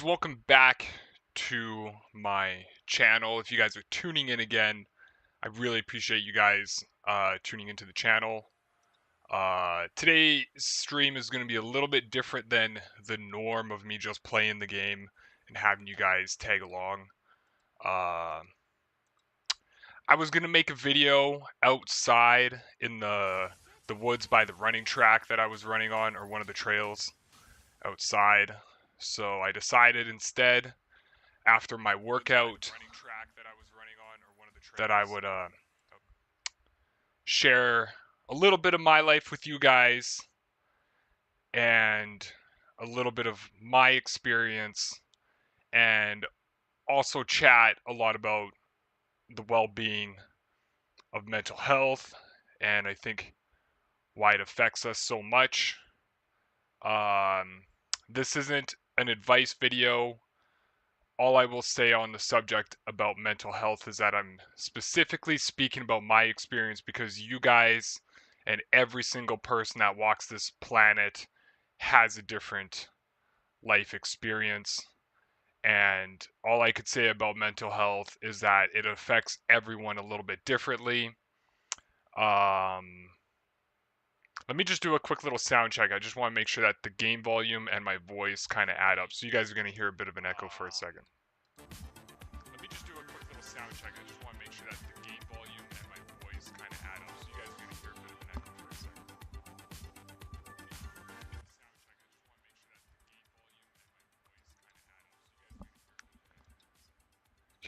Welcome back to my channel. If you guys are tuning in again, I really appreciate you guys tuning into the channel. Today's stream is going to be a little bit different than the norm of me just playing the game and having you guys tag along. I was going to make a video outside in the woods by the running track that I was running on, or one of the trails outside. So I decided instead, after my workout, that I would share a little bit of my life with you guys and a little bit of my experience, and also chat a lot about the well-being of mental health, and I think why it affects us so much. This isn't an advice video. All I will say on the subject about mental health is that I'm specifically speaking about my experience because you guys and every single person that walks this planet has a different life experience. And all I could say about mental health is that it affects everyone a little bit differently. Let me just do a quick little sound check. I just want to make sure that the game volume and my voice kind of add up. So you guys are going to hear a bit of an echo for a second. Let me just do a quick little sound check. I just want to make sure that the game volume and my voice kind of add up. So you guys are going to hear a bit of an echo for a second.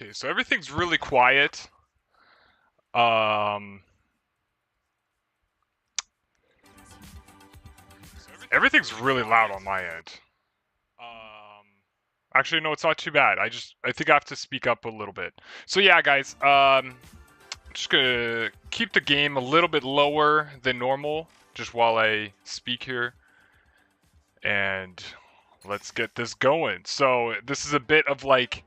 Okay, so everything's really quiet. Everything's really loud on my end. Actually, no, it's not too bad. I think I have to speak up a little bit. So yeah, guys, just gonna keep the game a little bit lower than normal, just while I speak here. And let's get this going. So this is a bit of like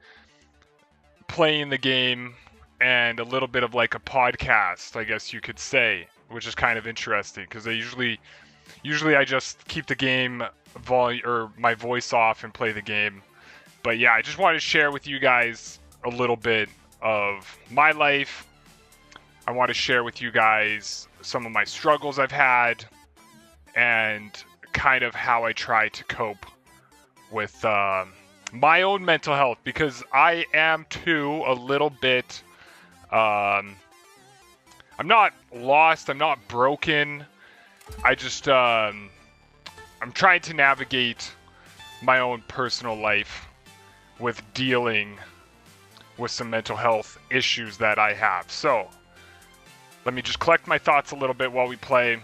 playing the game and a little bit of like a podcast, I guess you could say, which is kind of interesting because I usually I just keep the game volume or my voice off and play the game. But yeah, I just wanted to share with you guys a little bit of my life. I want to share with you guys some of my struggles I've had and kind of how I try to cope with my own mental health, because I am too a little bit, I'm not lost, I'm not broken. I just, I'm trying to navigate my own personal life with dealing with some mental health issues that I have. So, let me just collect my thoughts a little bit while we play.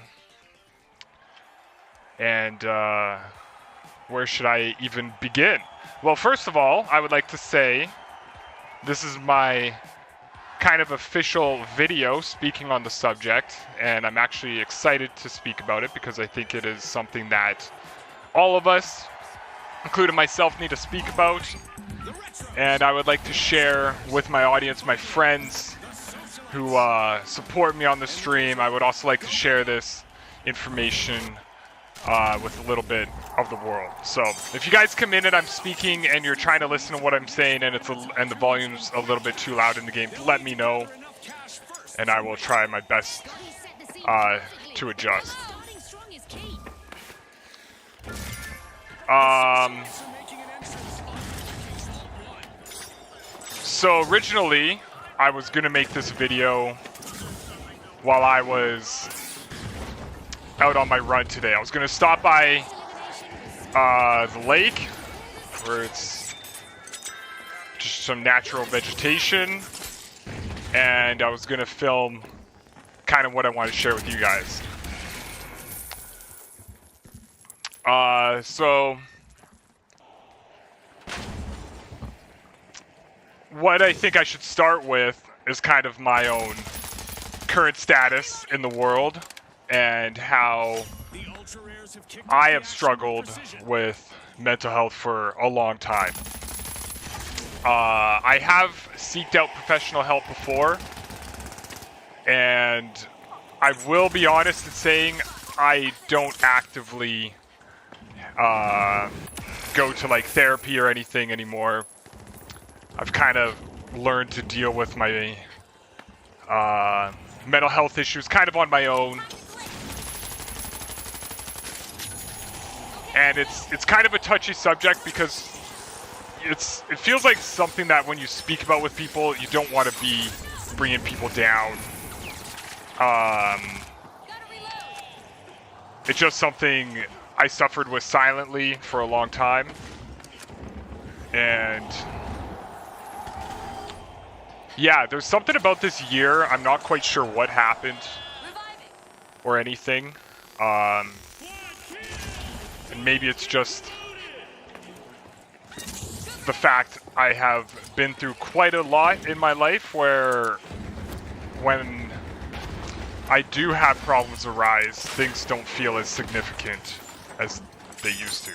And, where should I even begin? Well, first of all, I would like to say this is my kind of official video speaking on the subject, and I'm actually excited to speak about it because I think it is something that all of us, including myself, need to speak about. And I would like to share with my audience, my friends who support me on the stream. I would also like to share this information with a little bit of the world. So if you guys come in and I'm speaking and you're trying to listen to what I'm saying and the volume's a little bit too loud in the game, let me know, and I will try my best to adjust. So originally I was gonna make this video while I was out on my run today. I was gonna stop by the lake where it's just some natural vegetation, and I was gonna film kind of what I want to share with you guys. So what I think I should start with is kind of my own current status in the world and how I have struggled with mental health for a long time. I have sought out professional help before, and I will be honest in saying I don't actively go to like therapy or anything anymore. I've kind of learned to deal with my mental health issues kind of on my own. And it's kind of a touchy subject because it feels like something that when you speak about with people, you don't want to be bringing people down. It's just something I suffered with silently for a long time. And yeah, there's something about this year. I'm not quite sure what happened or anything. And maybe it's just the fact I have been through quite a lot in my life where when I do have problems arise, things don't feel as significant as they used to.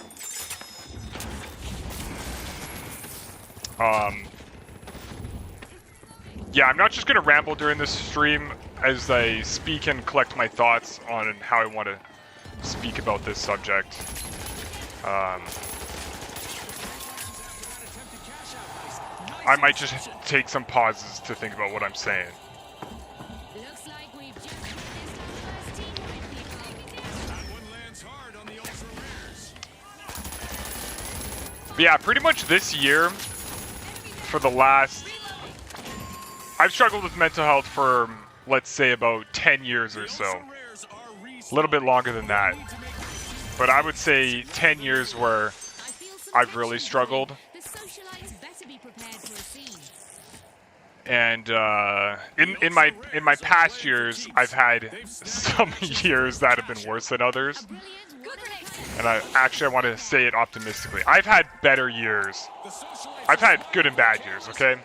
Yeah, I'm not just going to ramble during this stream as I speak and collect my thoughts on how I want to speak about this subject. I might just take some pauses to think about what I'm saying. But yeah, pretty much this year, for the last... I've struggled with mental health for, let's say, about 10 years or so. A little bit longer than that. But I would say 10 years where I've really struggled. And in my past years, I've had some years that have been worse than others. And I want to say it optimistically. I've had better years. I've had good and bad years, okay?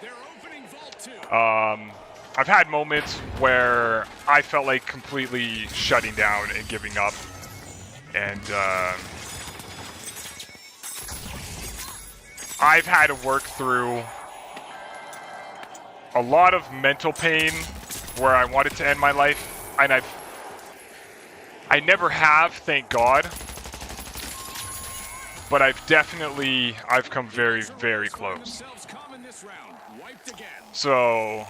I've had moments where I felt like completely shutting down and giving up. And I've had to work through a lot of mental pain where I wanted to end my life. And I never have, thank God. But I've come very, very close. So,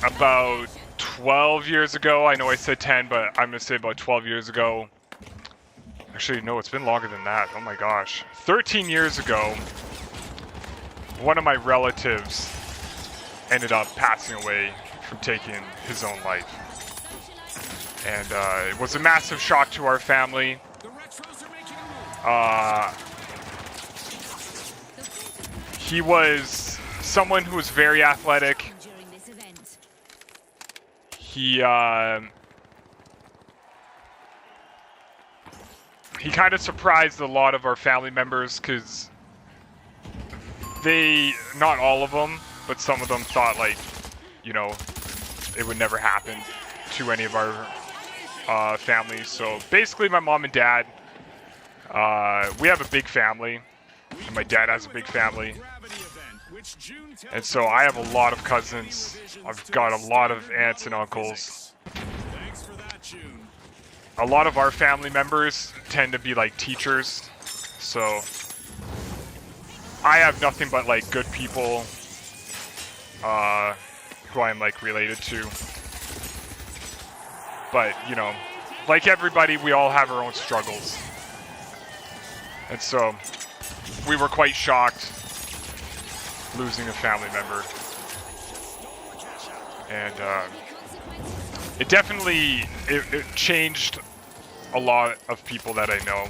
about 12 years ago, I know I said 10, but I'm going to say about 12 years ago. Actually, no, it's been longer than that. Oh my gosh. 13 years ago, one of my relatives ended up passing away from taking his own life. And it was a massive shock to our family. He was someone who was very athletic. He kind of surprised a lot of our family members because not all of them, but some of them thought like, you know, it would never happen to any of our families. So basically my mom and dad, we have a big family, and my dad has a big family. And so I have a lot of cousins. I've got a lot of aunts and uncles. A lot of our family members tend to be like teachers. So I have nothing but like good people who I'm like related to. But, you know, like everybody, we all have our own struggles. And so we were quite shocked losing a family member. And it definitely it changed a lot of people that I know.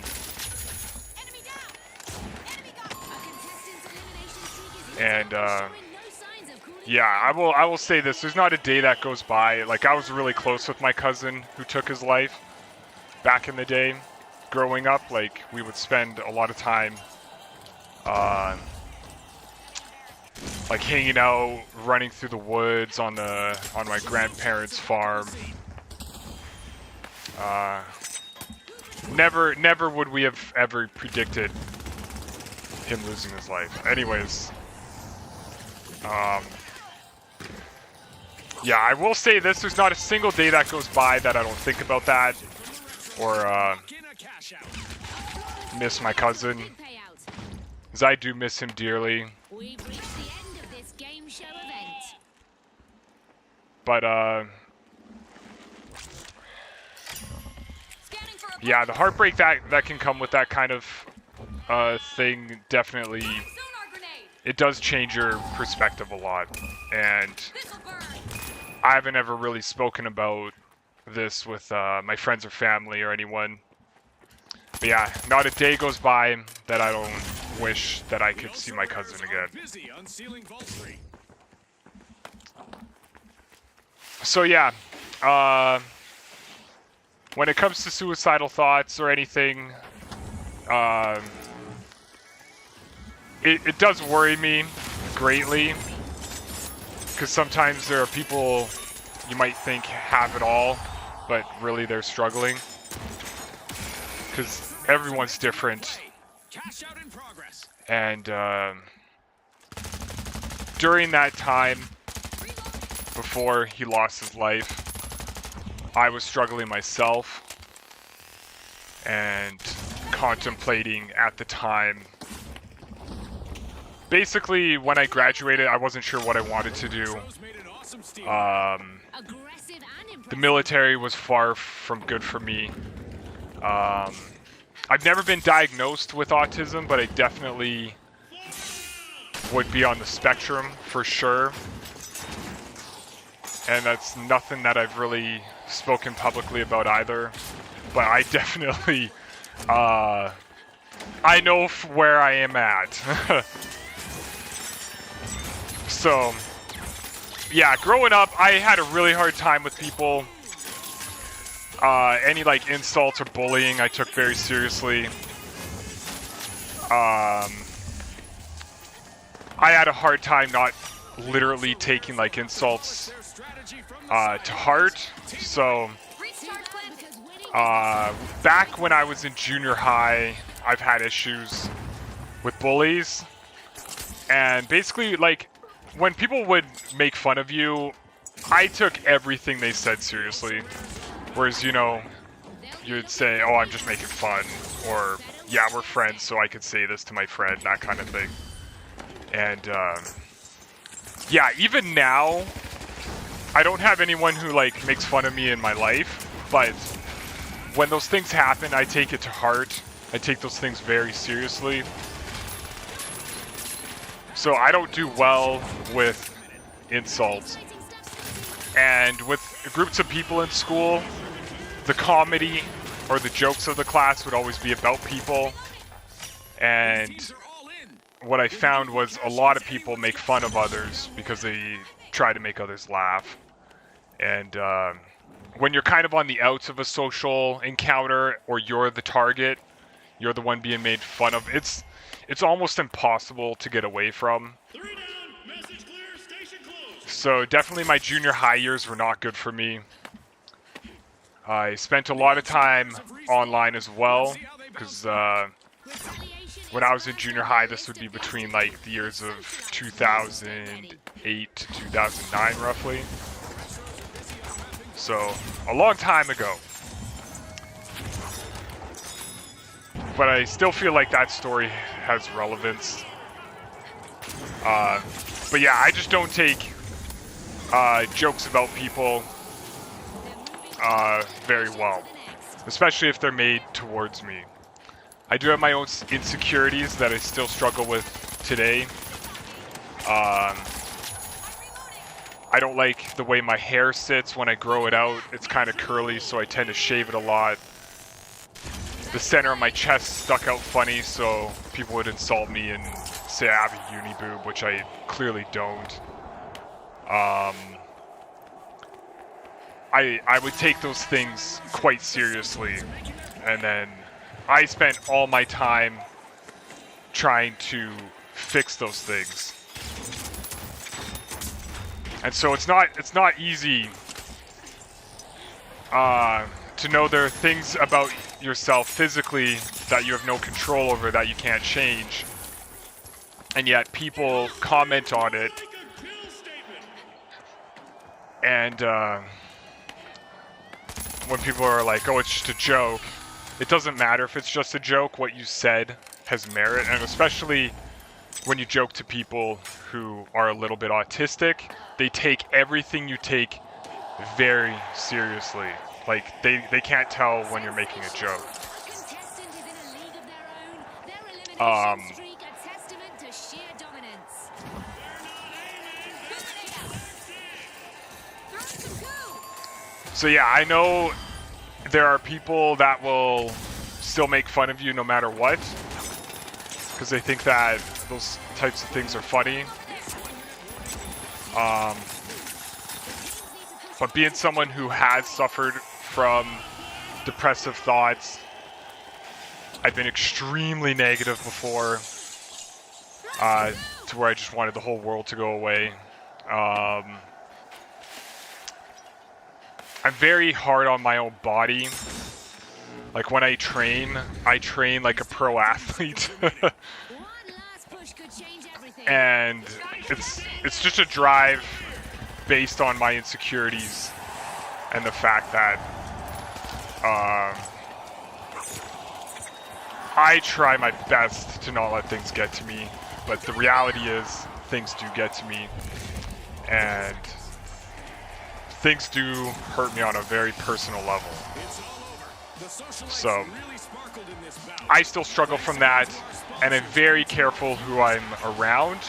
And yeah, I will say this, there's not a day that goes by. Like, I was really close with my cousin who took his life back in the day. Growing up, like, we would spend a lot of time like hanging out, running through the woods on my grandparents' farm. Never would we have ever predicted him losing his life. Anyways, yeah, I will say this: there's not a single day that goes by that I don't think about that or miss my cousin. As I do miss him dearly. We've reached the end of this game show event. But yeah, the heartbreak that can come with that kind of thing definitely, it does change your perspective a lot. And I haven't ever really spoken about this with my friends or family or anyone. But yeah, not a day goes by that I don't wish that I could see my cousin again. So yeah, when it comes to suicidal thoughts or anything, it does worry me greatly, because sometimes there are people you might think have it all, but really they're struggling, because everyone's different. And during that time, before he lost his life, I was struggling myself and contemplating at the time. Basically, when I graduated, I wasn't sure what I wanted to do. The military was far from good for me. I've never been diagnosed with autism, but I definitely would be on the spectrum for sure. And that's nothing that I've really spoken publicly about either. But I definitely, I know where I am at. So, yeah, growing up, I had a really hard time with people. Any like insults or bullying I took very seriously. I had a hard time not literally taking like insults to heart. So back when I was in junior high, I've had issues with bullies. And basically, like, when people would make fun of you, I took everything they said seriously. Whereas, you know, you'd say, oh, I'm just making fun. Or, yeah, we're friends, so I could say this to my friend, that kind of thing. And, yeah, even now, I don't have anyone who, like, makes fun of me in my life. But when those things happen, I take it to heart. I take those things very seriously. So I don't do well with insults. And with groups of people in school, the comedy or the jokes of the class would always be about people. And what I found was a lot of people make fun of others because they try to make others laugh. And when you're kind of on the outs of a social encounter, or you're the target, you're the one being made fun of, it's almost impossible to get away from. So definitely my junior high years were not good for me. I spent a lot of time online as well, because when I was in junior high, this would be between like the years of 2008 to 2009 roughly. So a long time ago. But I still feel like that story has relevance. But yeah, I just don't take jokes about people very well, especially if they're made towards me. I do have my own insecurities that I still struggle with today. I don't like the way my hair sits when I grow it out. It's kind of curly, so I tend to shave it a lot. The center of my chest stuck out funny, so people would insult me and say I have a uni boob, which I clearly don't. I would take those things quite seriously, and then I spent all my time trying to fix those things. And so it's not easy to know there are things about yourself physically that you have no control over, that you can't change, and yet people comment on it. And when people are like, oh, it's just a joke, it doesn't matter if it's just a joke. What you said has merit, and especially when you joke to people who are a little bit autistic, they take everything you take very seriously. Like, they can't tell when you're making a joke. So yeah, I know there are people that will still make fun of you no matter what, because they think that those types of things are funny. But being someone who has suffered from depressive thoughts, I've been extremely negative before, to where I just wanted the whole world to go away. I'm very hard on my own body. Like when I train like a pro athlete. And it's just a drive based on my insecurities and the fact that I try my best to not let things get to me, but the reality is things do get to me, and things do hurt me on a very personal level. So I still struggle from that, and I'm very careful who I'm around.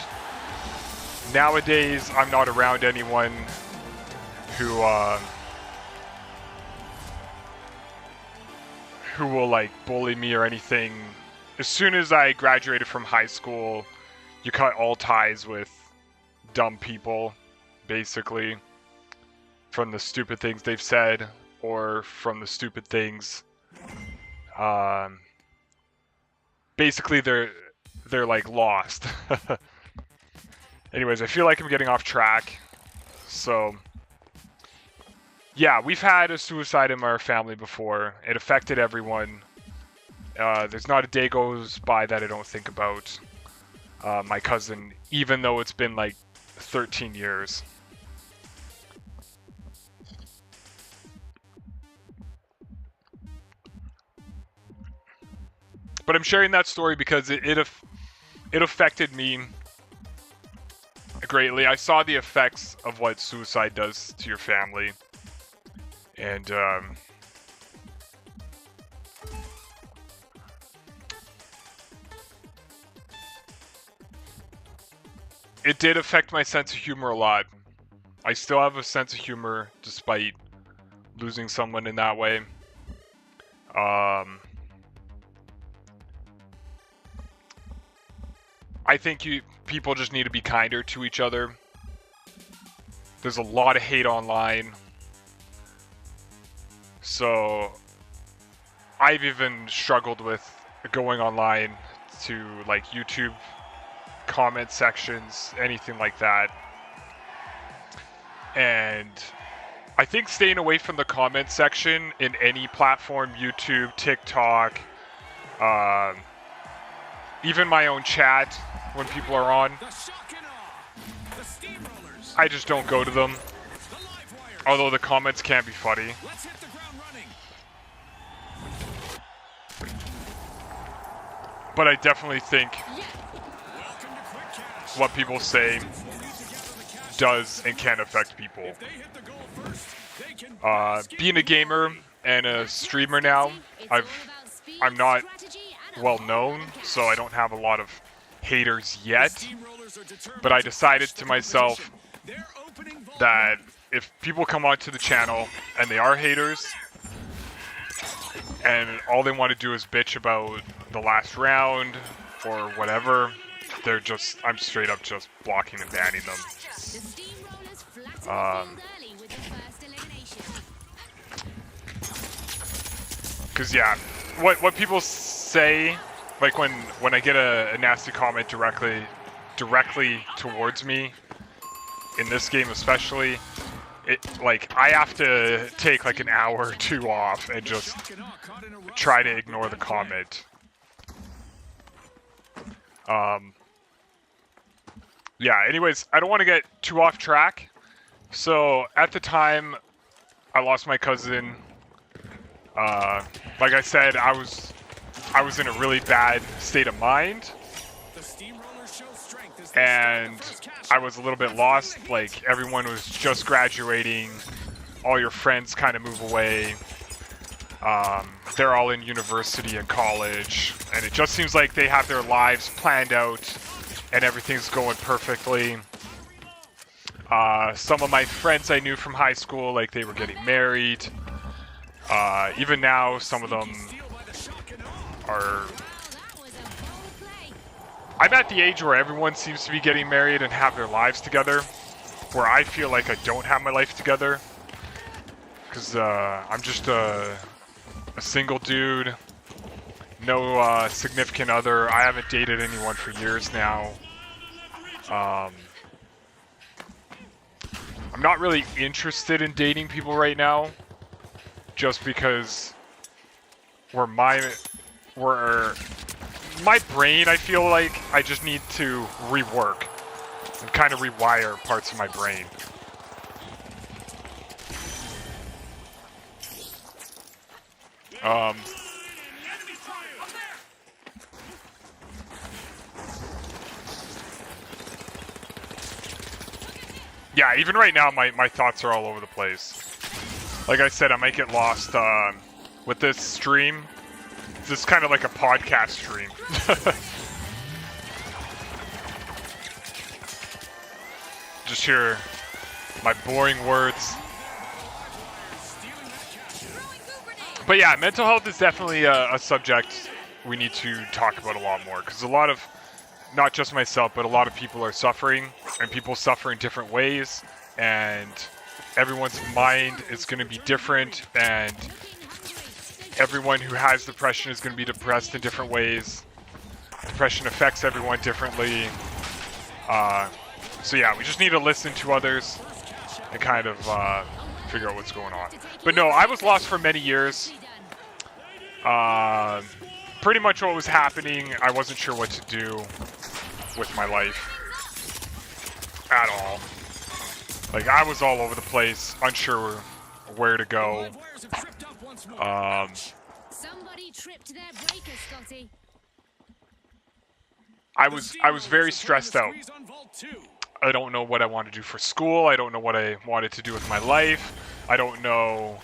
Nowadays, I'm not around anyone who will like bully me or anything. As soon as I graduated from high school, you cut all ties with dumb people, basically, from the stupid things they've said or from the stupid things. Basically, they're like lost. Anyways, I feel like I'm getting off track. So, yeah, we've had a suicide in our family before. It affected everyone. There's not a day goes by that I don't think about my cousin, even though it's been like 13 years. But I'm sharing that story because it affected me greatly. I saw the effects of what suicide does to your family. And it did affect my sense of humor a lot. I still have a sense of humor despite losing someone in that way. I think people just need to be kinder to each other. There's a lot of hate online. So I've even struggled with going online to like YouTube comment sections, anything like that. And I think staying away from the comment section in any platform, YouTube, TikTok, even my own chat when people are on, I just don't go to them. Although the comments can be funny. But I definitely think what people say does and can affect people. Being a gamer and a streamer now, I'm not well known, so I don't have a lot of haters yet. But I decided to myself that if people come onto the channel and they are haters, and all they want to do is bitch about the last round or whatever, I'm straight up just blocking and banning them. Cause yeah, what people say, like when I get a nasty comment directly towards me, in this game especially, I have to take like an hour or two off and just try to ignore the comment. Yeah, anyways, I don't want to get too off track. So at the time I lost my cousin, like I said, I was in a really bad state of mind. and I was a little bit lost. Like, everyone was just graduating, all your friends kind of move away. They're all in university and college, and it just seems like they have their lives planned out and everything's going perfectly. Some of my friends I knew from high school, like, they were getting married. Even now, some of them are... I'm at the age where everyone seems to be getting married and have their lives together, where I feel like I don't have my life together. Because I'm just a single dude, no significant other. I haven't dated anyone for years now. I'm not really interested in dating people right now, just because my brain, I feel like I just need to rework and kind of rewire parts of my brain. Yeah, even right now, my thoughts are all over the place. Like I said, I might get lost with this stream. This is kind of like a podcast stream. Just hear my boring words. But yeah, mental health is definitely a subject we need to talk about a lot more, because a lot of, not just myself, but a lot of people are suffering, and people suffer in different ways, and everyone's mind is going to be different, and everyone who has depression is going to be depressed in different ways. Depression affects everyone differently. So yeah, we just need to listen to others and kind of figure out what's going on. But no, I was lost for many years. Pretty much what was happening, I wasn't sure what to do with my life at all. Like, I was all over the place, unsure where to go. Somebody tripped their breaker, Scotty. I was very stressed out. I don't know what I want to do for school. I don't know what I wanted to do with my life. I don't know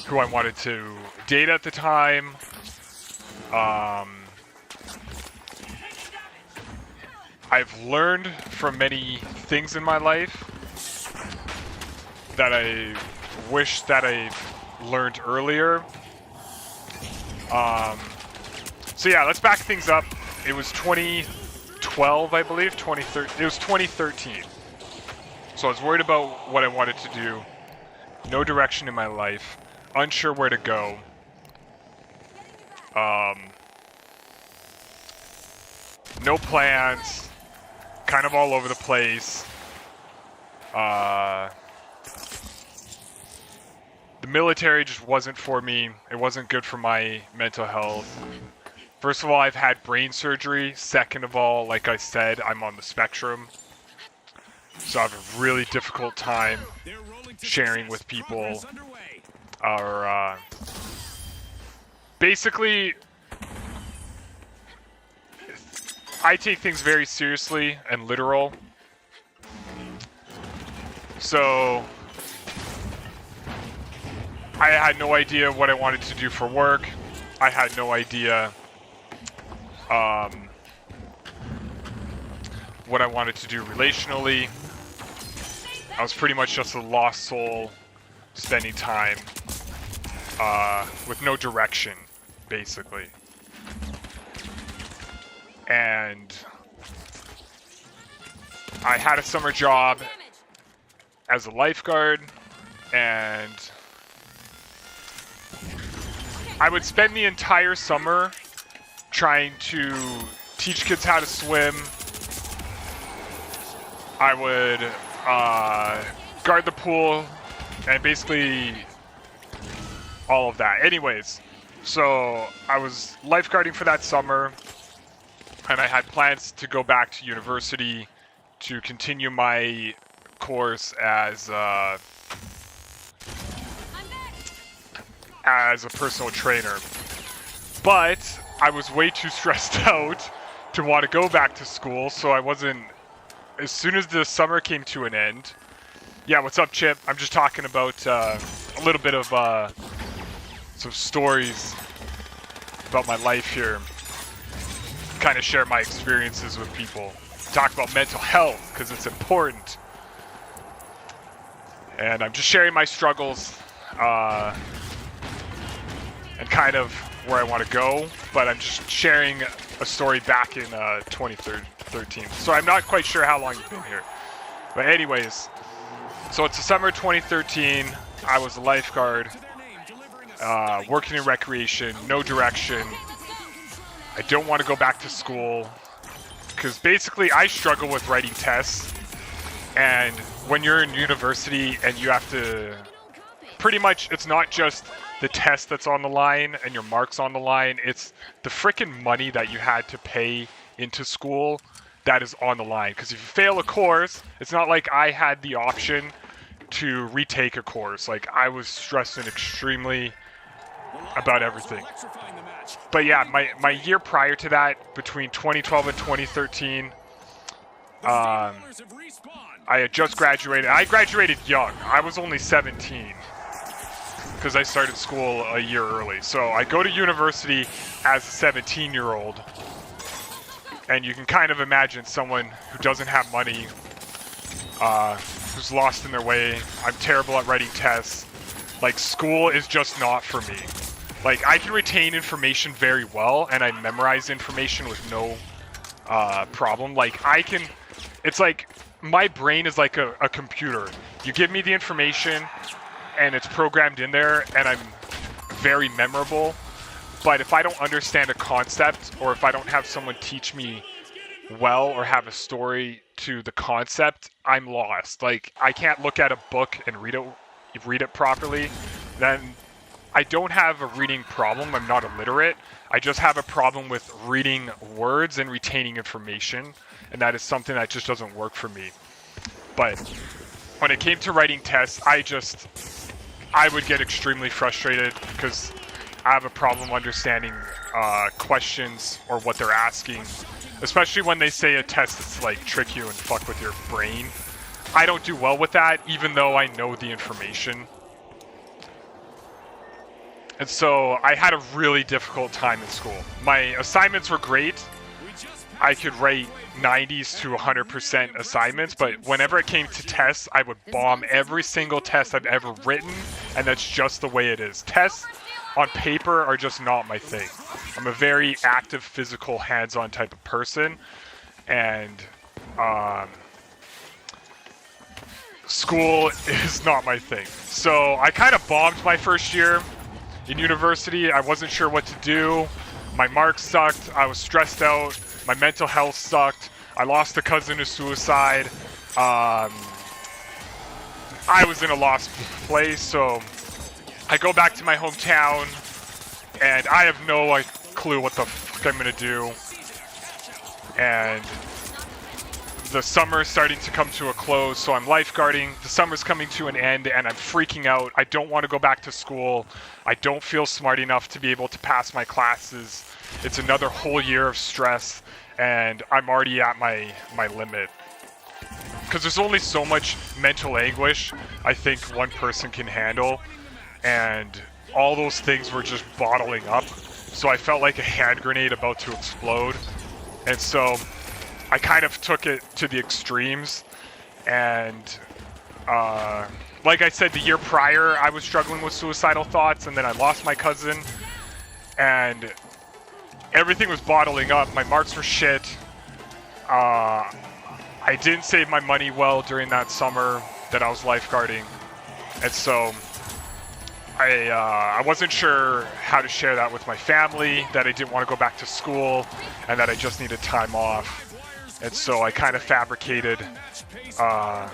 who I wanted to date at the time. I've learned from many things in my life that I wish that I learned earlier. So yeah, let's back things up. It was 2012, I believe. 2013. It was 2013. So I was worried about what I wanted to do. No direction in my life. Unsure where to go. No plans. Kind of all over the place. The military just wasn't for me. It wasn't good for my mental health. First of all, I've had brain surgery. Second of all, like I said, I'm on the spectrum. So I have a really difficult time sharing with people. Or, basically, I take things very seriously and literal. So I had no idea what I wanted to do for work. I had no idea what I wanted to do relationally. I was pretty much just a lost soul spending time with no direction, basically. And I had a summer job as a lifeguard, and I would spend the entire summer trying to teach kids how to swim. I would guard the pool, and basically all of that. Anyways, so I was lifeguarding for that summer, and I had plans to go back to university to continue my course as a personal trainer. But I was way too stressed out to want to go back to school, so I wasn't. As soon as the summer came to an end, yeah, what's up, Chip? I'm just talking about a little bit of some stories about my life here. Kind of share my experiences with people. Talk about mental health because it's important. And I'm just sharing my struggles and kind of where I want to go. But I'm just sharing a story back in 2013. So I'm not quite sure how long you've been here. But anyways, so it's the summer of 2013. I was a lifeguard, working in recreation, no direction. I don't want to go back to school because basically I struggle with writing tests. And when you're in university and you have to, pretty much, it's not just the test that's on the line and your marks on the line. It's the freaking money that you had to pay into school that is on the line. Because if you fail a course, it's not like I had the option to retake a course. Like, I was stressing extremely about everything. But yeah, my year prior to that, between 2012 and 2013, I had just graduated. I graduated young. I was only 17 because I started school a year early. So I go to university as a 17-year-old, and you can kind of imagine someone who doesn't have money, who's lost in their way. I'm terrible at writing tests. Like, school is just not for me. Like, I can retain information very well, and I memorize information with no problem. Like, I can... It's like, my brain is like a computer. You give me the information, and it's programmed in there, and I'm very memorable. But if I don't understand a concept, or if I don't have someone teach me well, or have a story to the concept, I'm lost. Like, I can't look at a book and read it properly. Then I don't have a reading problem. I'm not illiterate. I just have a problem with reading words and retaining information, and that is something that just doesn't work for me. But when it came to writing tests, I would get extremely frustrated because I have a problem understanding questions or what they're asking, especially when they say a test that's like trick you and fuck with your brain. I don't do well with that, even though I know the information. And so I had a really difficult time in school. My assignments were great. I could write 90s to 100% assignments, but whenever it came to tests, I would bomb every single test I've ever written, and that's just the way it is. Tests on paper are just not my thing. I'm a very active, physical, hands-on type of person, and school is not my thing. So I kind of bombed my first year in university. I wasn't sure what to do. My marks sucked. I was stressed out. My mental health sucked. I lost a cousin to suicide. I was in a lost place, so I go back to my hometown, and I have no clue what the fuck I'm gonna do. And the summer is starting to come to a close, so I'm lifeguarding. The summer's coming to an end, and I'm freaking out. I don't want to go back to school. I don't feel smart enough to be able to pass my classes. It's another whole year of stress, and I'm already at my limit. Because there's only so much mental anguish I think one person can handle, and all those things were just bottling up. So I felt like a hand grenade about to explode. And so I kind of took it to the extremes, and like I said, the year prior, I was struggling with suicidal thoughts, and then I lost my cousin, and everything was bottling up. My marks were shit. I didn't save my money well during that summer that I was lifeguarding, and so I wasn't sure how to share that with my family, that I didn't want to go back to school, and that I just needed time off. And so I kind of fabricated a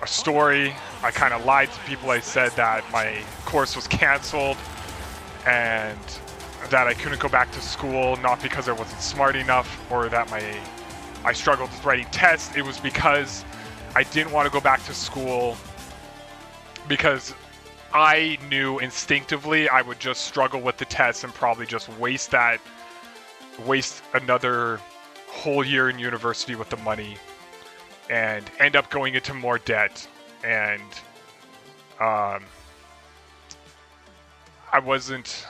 story. I kind of lied to people. I said that my course was canceled and that I couldn't go back to school, not because I wasn't smart enough or that I struggled with writing tests. It was because I didn't want to go back to school because I knew instinctively I would just struggle with the tests and probably just waste that waste another whole year in university with the money and end up going into more debt. And I wasn't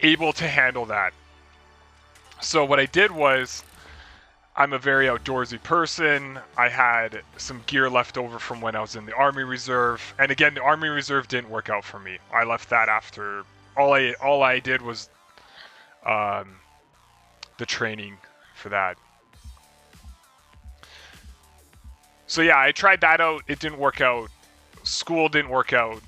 able to handle that. So what I did was, I'm a very outdoorsy person. I had some gear left over from when I was in the Army Reserve. And again, the Army Reserve didn't work out for me. I left that after all I did was the training for that. So yeah, I tried that out. It didn't work out. School didn't work out.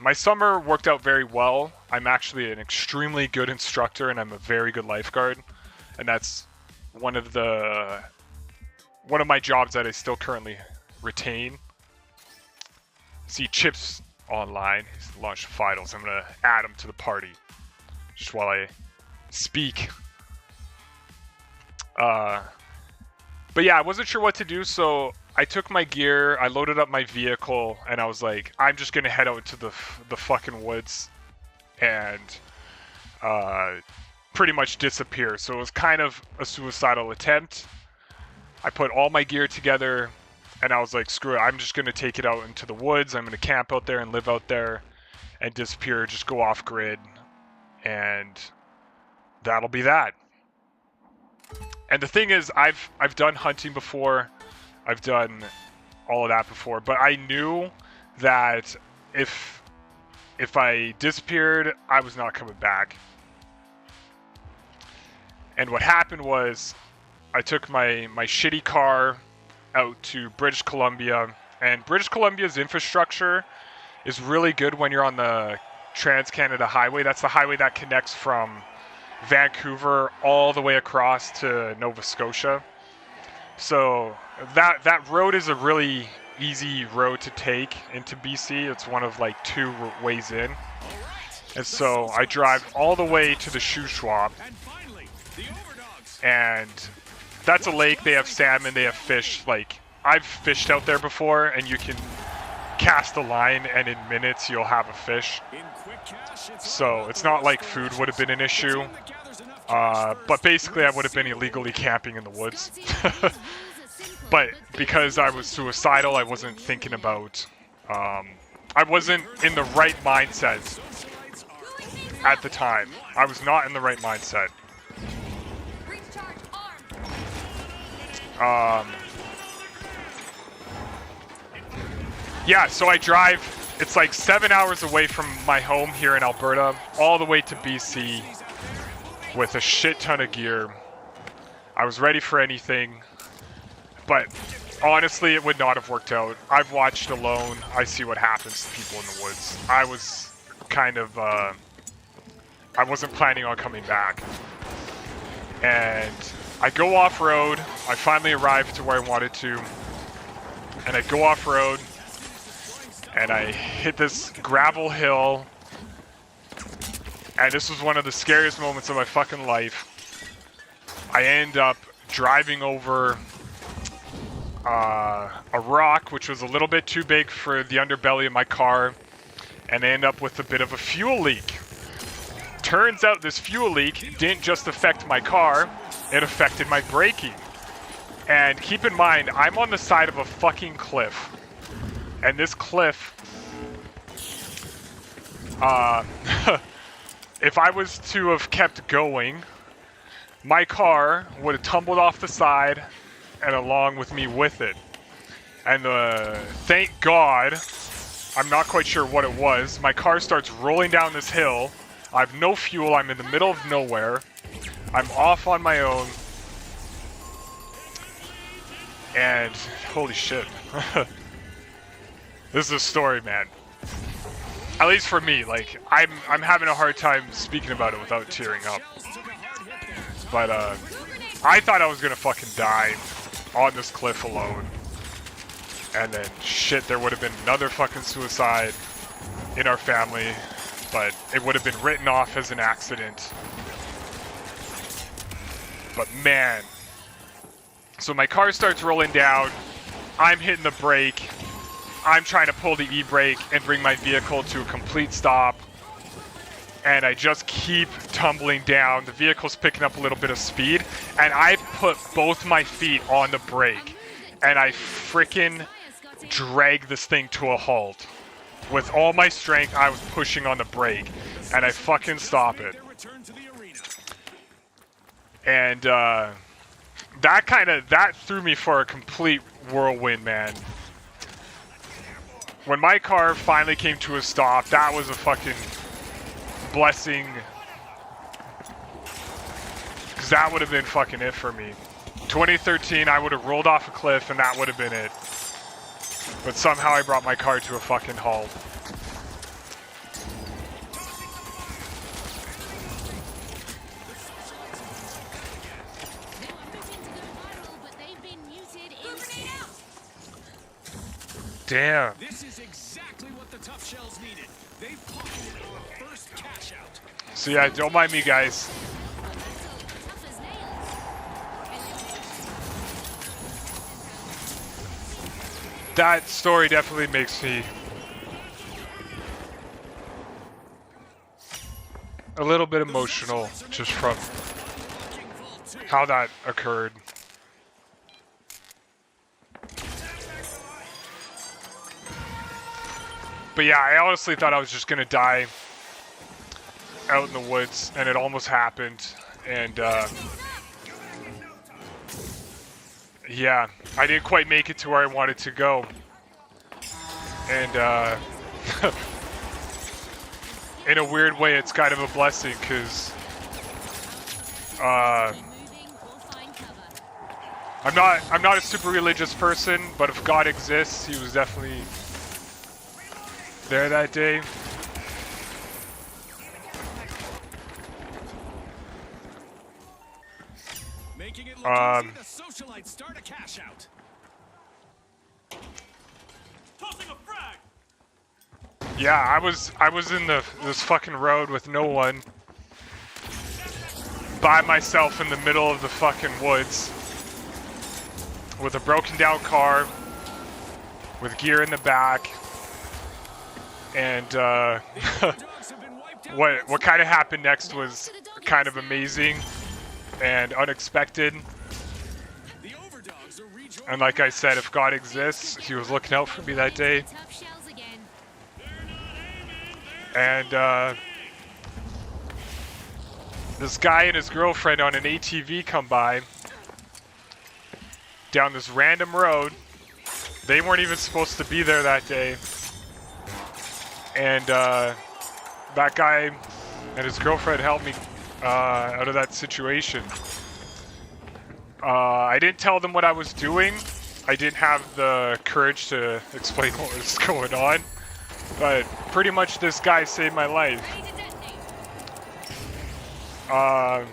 My summer worked out very well. I'm actually an extremely good instructor and I'm a very good lifeguard. And that's one of my jobs that I still currently retain. See Chips online. He's launched finals. I'm gonna add him to the party just while I speak. But yeah, I wasn't sure what to do, so I took my gear, I loaded up my vehicle, and I was like, I'm just gonna head out to the fucking woods and pretty much disappear. So it was kind of a suicidal attempt. I put all my gear together and I was like, screw it, I'm just gonna take it out into the woods. I'm gonna camp out there and live out there and disappear, just go off grid, and that'll be that. And the thing is, I've done hunting before, I've done all of that before, but I knew that if I disappeared, I was not coming back. And what happened was, I took my shitty car out to British Columbia, and British Columbia's infrastructure is really good when you're on the Trans-Canada Highway. That's the highway that connects from Vancouver all the way across to Nova Scotia. So that road is a really easy road to take into BC. It's one of like 2 ways in. And so I drive all the way to the shoe swap. And that's a lake. They have salmon, they have fish. Like, I've fished out there before, and you can cast a line and in minutes you'll have a fish. So it's not like food would have been an issue. But basically I would have been illegally camping in the woods. But because I was suicidal, I wasn't thinking about, I wasn't in the right mindset at the time. I was not in the right mindset. Yeah, so I drive, it's like 7 hours away from my home here in Alberta, all the way to BC with a shit ton of gear. I was ready for anything, but honestly, it would not have worked out. I've watched Alone. I see what happens to people in the woods. I was kind of, I wasn't planning on coming back. And I go off-road. I finally arrived to where I wanted to. And I go off-road. And I hit this gravel hill. And this was one of the scariest moments of my fucking life. I end up driving over a rock, which was a little bit too big for the underbelly of my car. And I end up with a bit of a fuel leak. Turns out this fuel leak didn't just affect my car, it affected my braking. And keep in mind, I'm on the side of a fucking cliff. And this cliff, if I was to have kept going, my car would have tumbled off the side and along with me with it. And thank God, I'm not quite sure what it was, my car starts rolling down this hill. I have no fuel, I'm in the middle of nowhere. I'm off on my own. And holy shit. This is a story, man. At least for me, like I'm having a hard time speaking about it without tearing up. But I thought I was gonna fucking die on this cliff alone. And then shit, there would have been another fucking suicide in our family. But it would have been written off as an accident. But man. So my car starts rolling down. I'm hitting the brake. I'm trying to pull the e-brake and bring my vehicle to a complete stop. and I just keep tumbling down. The vehicle's picking up a little bit of speed, and I put both my feet on the brake, and I freaking drag this thing to a halt. With all my strength, I was pushing on the brake, and I fucking stop it. And that threw me for a complete whirlwind, man. When my car finally came to a stop, that was a fucking blessing. Because that would have been fucking it for me. 2013, I would have rolled off a cliff and that would have been it. But somehow I brought my car to a fucking halt. Damn. This is exactly what the tough shells needed. They pocketed our first cash out. So yeah, don't mind me, guys. That story definitely makes me a little bit emotional just from how that occurred. But yeah, I honestly thought I was just gonna die out in the woods, and it almost happened. And yeah, I didn't quite make it to where I wanted to go. And in a weird way, it's kind of a blessing, because I'm not a super religious person, but if God exists, He was definitely there that day. Making it look easy, the socialites start a cash out. Tossing a frag. Yeah, I was in this fucking road with no one, by myself in the middle of the fucking woods, with a broken down car, with gear in the back. And what kind of happened next was kind of amazing and unexpected. And like I said, if God exists, He was looking out for me that day. And this guy and his girlfriend on an ATV come by down this random road. They weren't even supposed to be there that day. And that guy and his girlfriend helped me out of that situation. I didn't tell them what I was doing. I didn't have the courage to explain what was going on. But pretty much this guy saved my life. I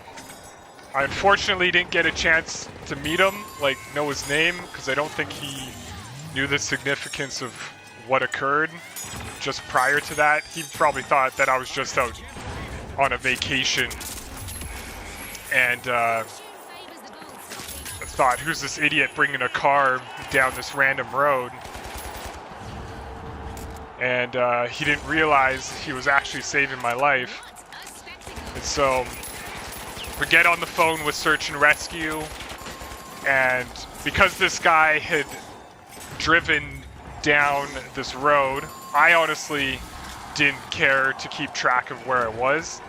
unfortunately didn't get a chance to meet him, like know his name, because I don't think he knew the significance of what occurred. Just prior to that, he probably thought that I was just out on a vacation and thought, who's this idiot bringing a car down this random road? And he didn't realize he was actually saving my life. And so we get on the phone with search and rescue, and because this guy had driven down this road, I honestly didn't care to keep track of where I was.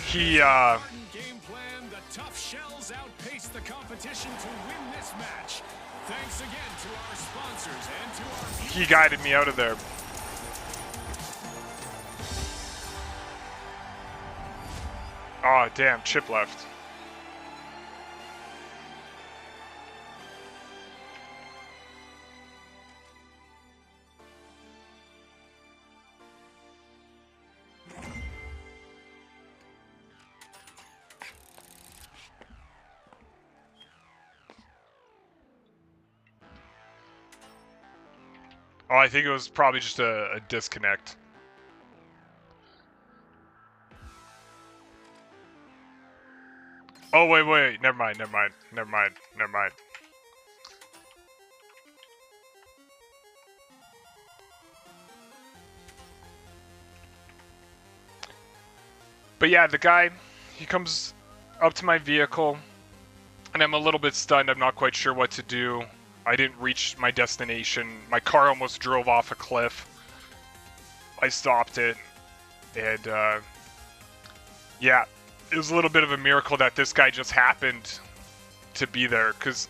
He Game plan, the tough shells outpaced the competition to win this match. Thanks again to our sponsors and to our he guided me out of there. Oh damn, Chip left. Oh, I think it was probably just a disconnect. Oh, wait. Never mind. But yeah, the guy, he comes up to my vehicle, and I'm a little bit stunned. I'm not quite sure what to do. I didn't reach my destination. My car almost drove off a cliff. I stopped it, and yeah, it was a little bit of a miracle that this guy just happened to be there, because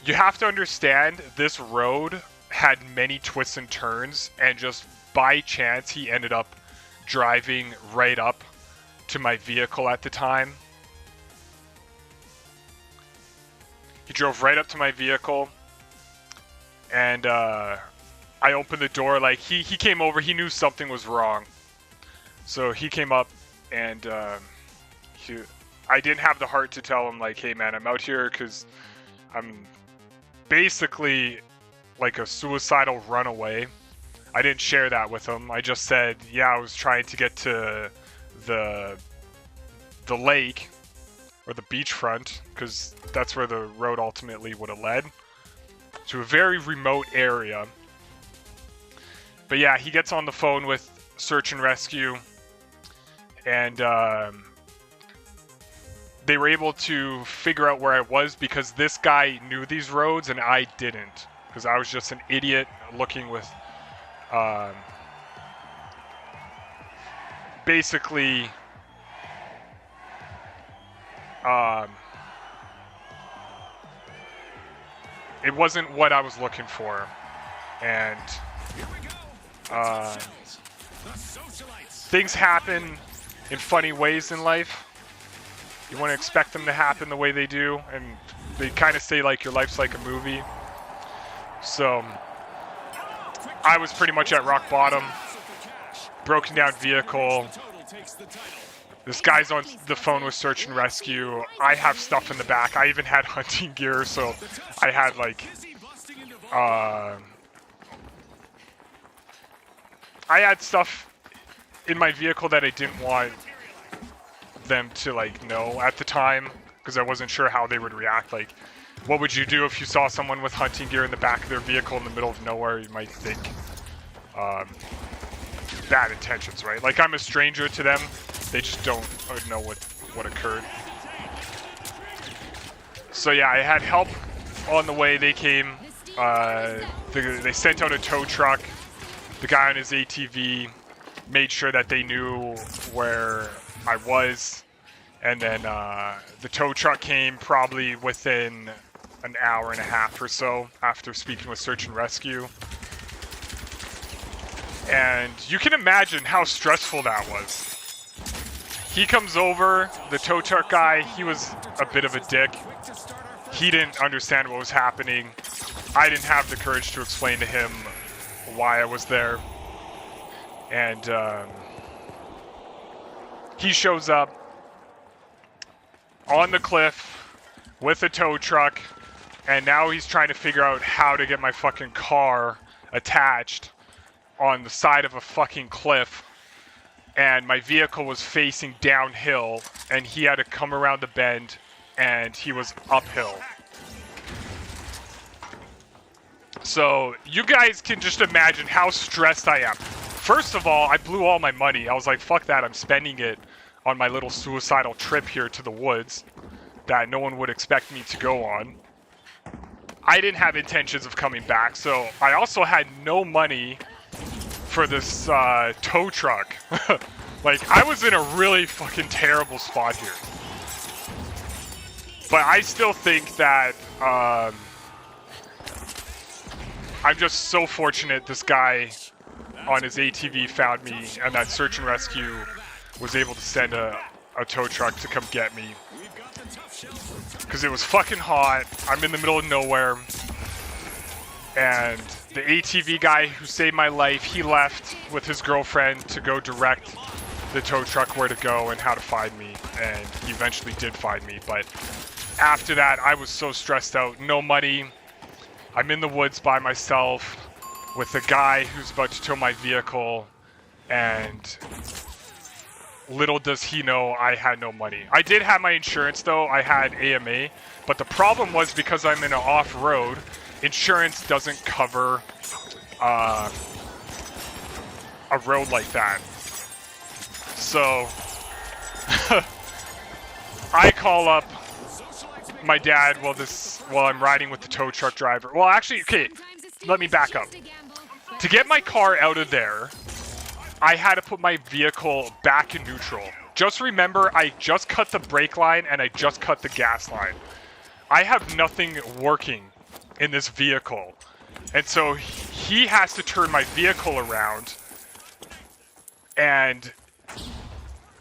you have to understand this road had many twists and turns, and just by chance he ended up driving right up to my vehicle at the time. He drove right up to my vehicle, and I opened the door. Like, he came over, he knew something was wrong, so he came up, and I didn't have the heart to tell him, like, hey man, I'm out here because I'm basically like a suicidal runaway. I didn't share that with him. I just said, yeah, I was trying to get to the lake, or the beachfront, because that's where the road ultimately would have led, to a very remote area. But yeah, he gets on the phone with search and rescue, and they were able to figure out where I was, because this guy knew these roads and I didn't, because I was just an idiot looking with basically it wasn't what I was looking for, and things happen in funny ways in life. You want to expect them to happen the way they do, and they kind of say like your life's like a movie. So I was pretty much at rock bottom, broken down vehicle. This guy's on the phone with search and rescue. I have stuff in the back. I even had hunting gear, so I had like I had stuff in my vehicle that I didn't want them to like know at the time, because I wasn't sure how they would react. Like, what would you do if you saw someone with hunting gear in the back of their vehicle in the middle of nowhere? You might think bad intentions, right? Like, I'm a stranger to them. They just don't know what occurred. So yeah, I had help on the way. They came. They sent out a tow truck. The guy on his ATV made sure that they knew where I was, and then the tow truck came probably within an hour and a half or so after speaking with search and rescue. And you can imagine how stressful that was. He comes over, the tow truck guy, he was a bit of a dick. He didn't understand what was happening. I didn't have the courage to explain to him why I was there. And he shows up on the cliff with a tow truck, and now he's trying to figure out how to get my fucking car attached on the side of a fucking cliff. And my vehicle was facing downhill, and he had to come around the bend, and he was uphill. So you guys can just imagine how stressed I am. First of all, I blew all my money. I was like, fuck that, I'm spending it on my little suicidal trip here to the woods that no one would expect me to go on. I didn't have intentions of coming back, so I also had no money for this tow truck. Like, I was in a really fucking terrible spot here. But I still think that I'm just so fortunate this guy on his ATV found me, and that search and rescue was able to send a tow truck to come get me. Because it was fucking hot, I'm in the middle of nowhere, and the ATV guy who saved my life, he left with his girlfriend to go direct the tow truck where to go and how to find me, and he eventually did find me. But after that, I was so stressed out, no money, I'm in the woods by myself with a guy who's about to tow my vehicle, and little does he know I had no money. I did have my insurance though, I had AMA, but the problem was because I'm in an off-road, insurance doesn't cover a road like that. So I call up my dad while I'm riding with the tow truck driver. Well, actually, okay, let me back up. To get my car out of there, I had to put my vehicle back in neutral. Just remember, I just cut the brake line and I just cut the gas line. I have nothing working in this vehicle. And so he has to turn my vehicle around. And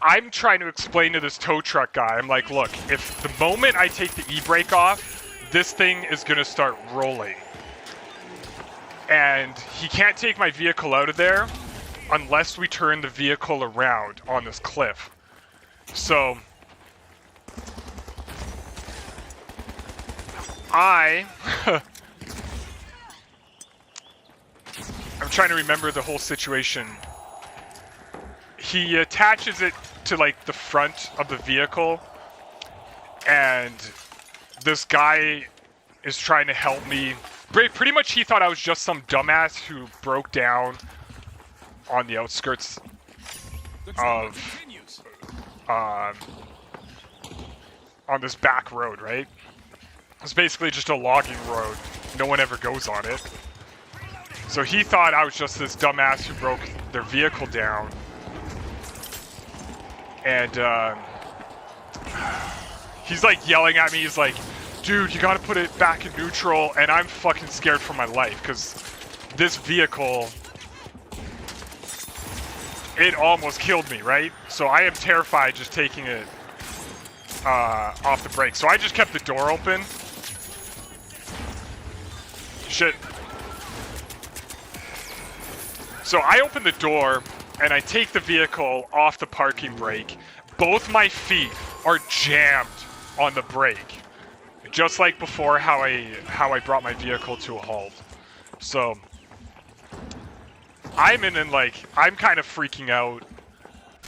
I'm trying to explain to this tow truck guy, I'm like, look, if the moment I take the e-brake off, this thing is going to start rolling. And he can't take my vehicle out of there unless we turn the vehicle around on this cliff. So I'm trying to remember the whole situation. He attaches it to like the front of the vehicle, and this guy is trying to help me. Pretty much he thought I was just some dumbass who broke down on the outskirts of on this back road, right? It's basically just a logging road. No one ever goes on it. So he thought I was just this dumbass who broke their vehicle down. And he's like yelling at me. He's like, dude, you gotta put it back in neutral. And I'm fucking scared for my life because this vehicle, it almost killed me, right? So I am terrified just taking it off the brake. So I just kept the door open. Shit. So I open the door and I take the vehicle off the parking brake. Both my feet are jammed on the brake. Just like before how I brought my vehicle to a halt. So I'm kind of freaking out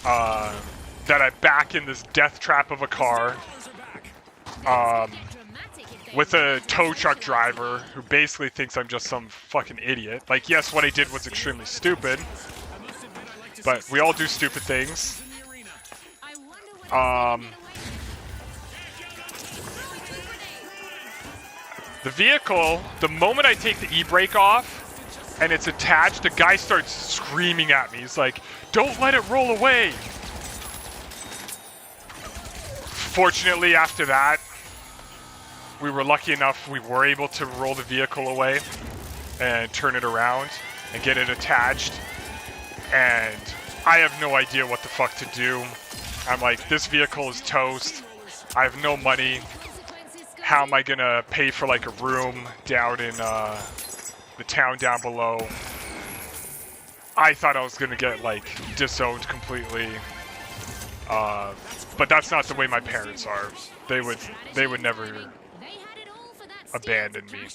that I'm back in this death trap of a car with a tow truck driver who basically thinks I'm just some fucking idiot. Like, yes, what I did was extremely stupid, but we all do stupid things. The vehicle, the moment I take the e-brake off and it's attached, the guy starts screaming at me. He's like, don't let it roll away. Fortunately, after that, we were lucky enough we were able to roll the vehicle away and turn it around and get it attached. And I have no idea what the fuck to do. I'm like, this vehicle is toast. I have no money. How am I gonna pay for like a room down in the town down below? I thought I was gonna get like disowned completely. But that's not the way my parents are. They would never abandon me.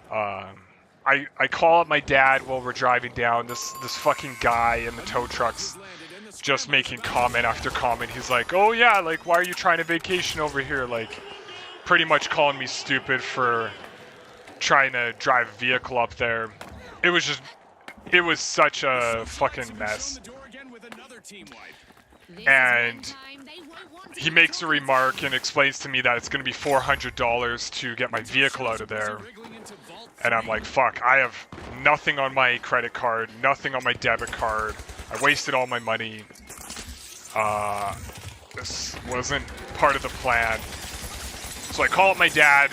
I call up my dad while we're driving down. This fucking guy in the tow truck's just making comment after comment. He's like, oh yeah, like, why are you trying to vacation over here? Like, pretty much calling me stupid for trying to drive a vehicle up there. It was such a fucking mess. And he makes a remark and explains to me that it's going to be $400 to get my vehicle out of there. And I'm like, fuck, I have nothing on my credit card, nothing on my debit card. I wasted all my money. This wasn't part of the plan. So I call up my dad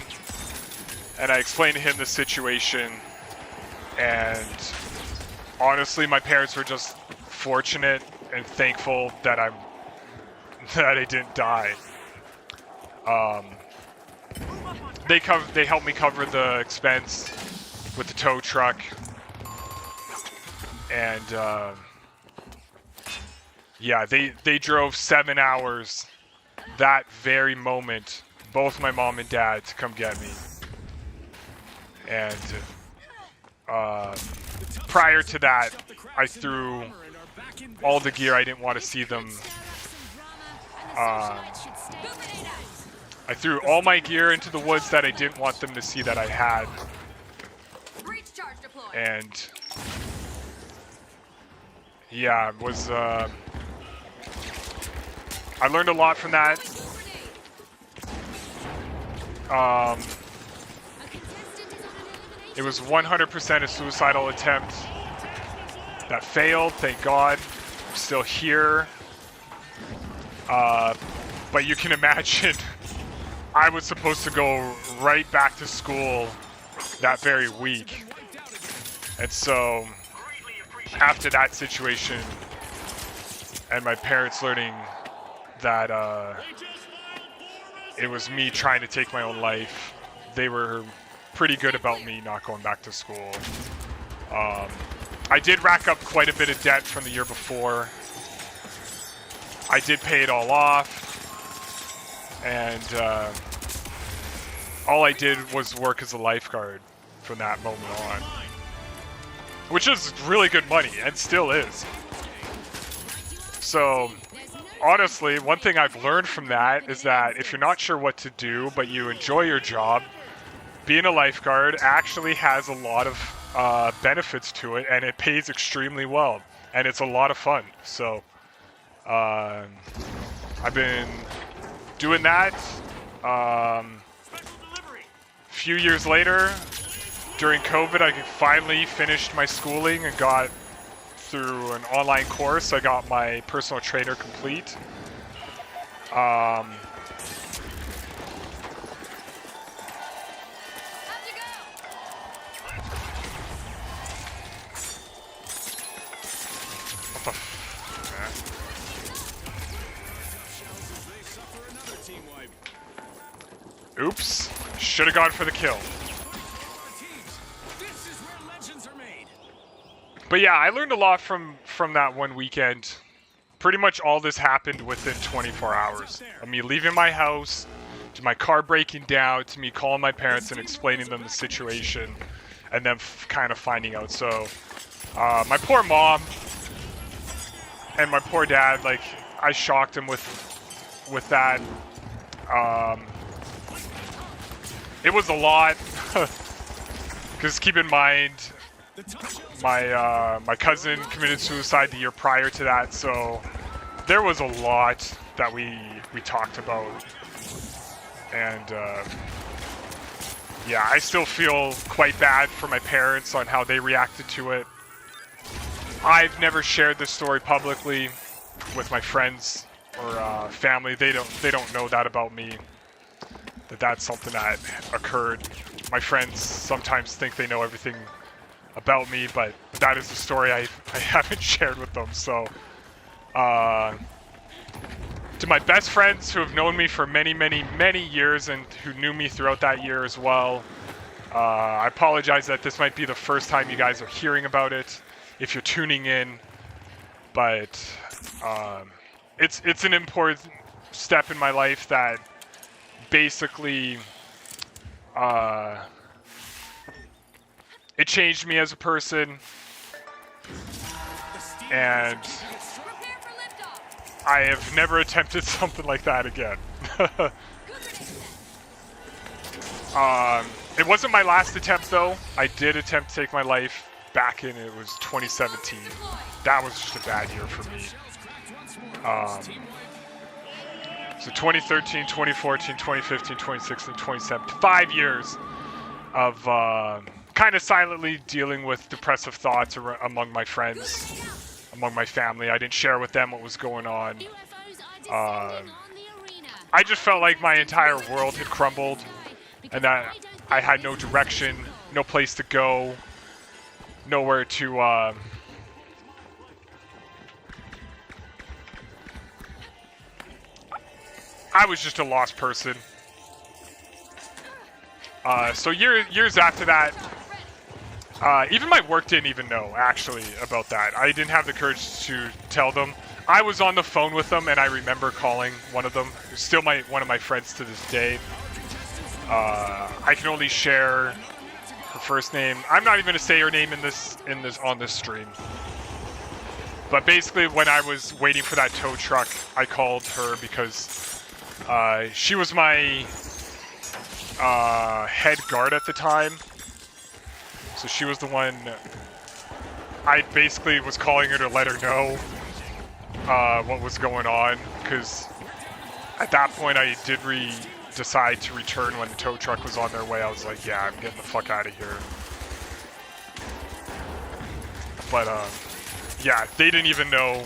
and I explain to him the situation. And honestly, my parents were just fortunate and thankful that I didn't die. They helped me cover the expense with the tow truck, and yeah, they drove 7 hours that very moment, both my mom and dad, to come get me. And prior to that, I threw all the gear I didn't want to see them. I threw all my gear into the woods that I didn't want them to see that I had. And yeah, it was I learned a lot from that. It was 100% a suicidal attempt that failed. Thank God. I'm still here. But you can imagine I was supposed to go right back to school that very week. And so after that situation and my parents learning that it was me trying to take my own life, they were pretty good about me not going back to school. I did rack up quite a bit of debt from the year before. I did pay it all off, and all I did was work as a lifeguard from that moment on, which is really good money and still is. So honestly, one thing I've learned from that is that if you're not sure what to do but you enjoy your job, being a lifeguard actually has a lot of benefits to it, and it pays extremely well, and it's a lot of fun. So I've been doing that. A few years later, during COVID, I finally finished my schooling and got through an online course. I got my personal trainer complete. Oops. Should have gone for the kill. But yeah, I learned a lot from that one weekend. Pretty much all this happened within 24 hours. Of me leaving my house, to my car breaking down, to me calling my parents and explaining them the situation, and then kind of finding out. So my poor mom and my poor dad, like, I shocked him with that. It was a lot, because keep in mind, my cousin committed suicide the year prior to that, so there was a lot that we talked about, and yeah, I still feel quite bad for my parents on how they reacted to it. I've never shared this story publicly with my friends or family. They don't know that about me, that's something that occurred. My friends sometimes think they know everything about me, but that is a story I haven't shared with them. So to my best friends who have known me for many, many, many years and who knew me throughout that year as well, I apologize that this might be the first time you guys are hearing about it if you're tuning in, but it's an important step in my life that basically it changed me as a person, and I have never attempted something like that again. It wasn't my last attempt though. I did attempt to take my life back in, it was 2017. That was just a bad year for me. So 2013, 2014, 2015, 2016, 2017, 5 years of kind of silently dealing with depressive thoughts among my friends, among my family. I didn't share with them what was going on. I just felt like my entire world had crumbled and that I had no direction, no place to go, nowhere to I was just a lost person. So years after that, even my work didn't even know, actually, about that. I didn't have the courage to tell them. I was on the phone with them, and I remember calling one of them, who's still one of my friends to this day. I can only share her first name. I'm not even going to say her name on this stream. But basically, when I was waiting for that tow truck, I called her because she was my head guard at the time. So she was the one, I basically was calling her to let her know what was going on, because at that point I did decide to return when the tow truck was on their way. I was like, yeah, I'm getting the fuck out of here. But yeah, they didn't even know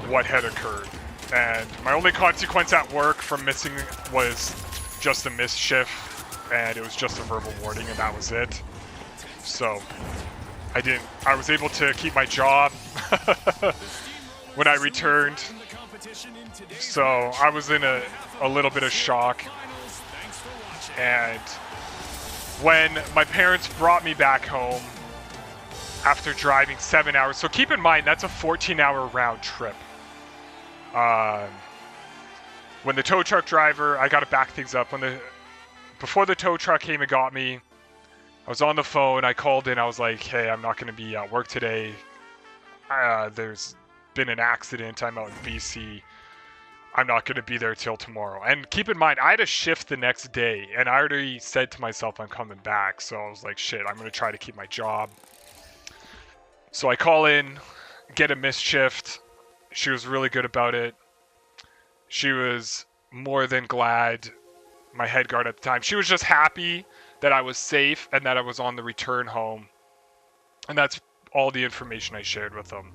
what had occurred. And my only consequence at work from missing was just a missed shift, and it was just a verbal warning, and that was it. So I was able to keep my job when I returned. So I was in a little bit of shock. And when my parents brought me back home after driving 7 hours, so keep in mind that's a 14-hour round trip. When the tow truck driver, I got to back things up. Before the tow truck came and got me, I was on the phone. I called in. I was like, hey, I'm not going to be at work today. There's been an accident. I'm out in BC. I'm not going to be there till tomorrow. And keep in mind, I had a shift the next day, and I already said to myself I'm coming back. So I was like, shit, I'm going to try to keep my job. So I call in, get a missed shift. She was really good about it. She was more than glad. My head guard at the time, she was just happy that I was safe and that I was on the return home. And that's all the information I shared with them.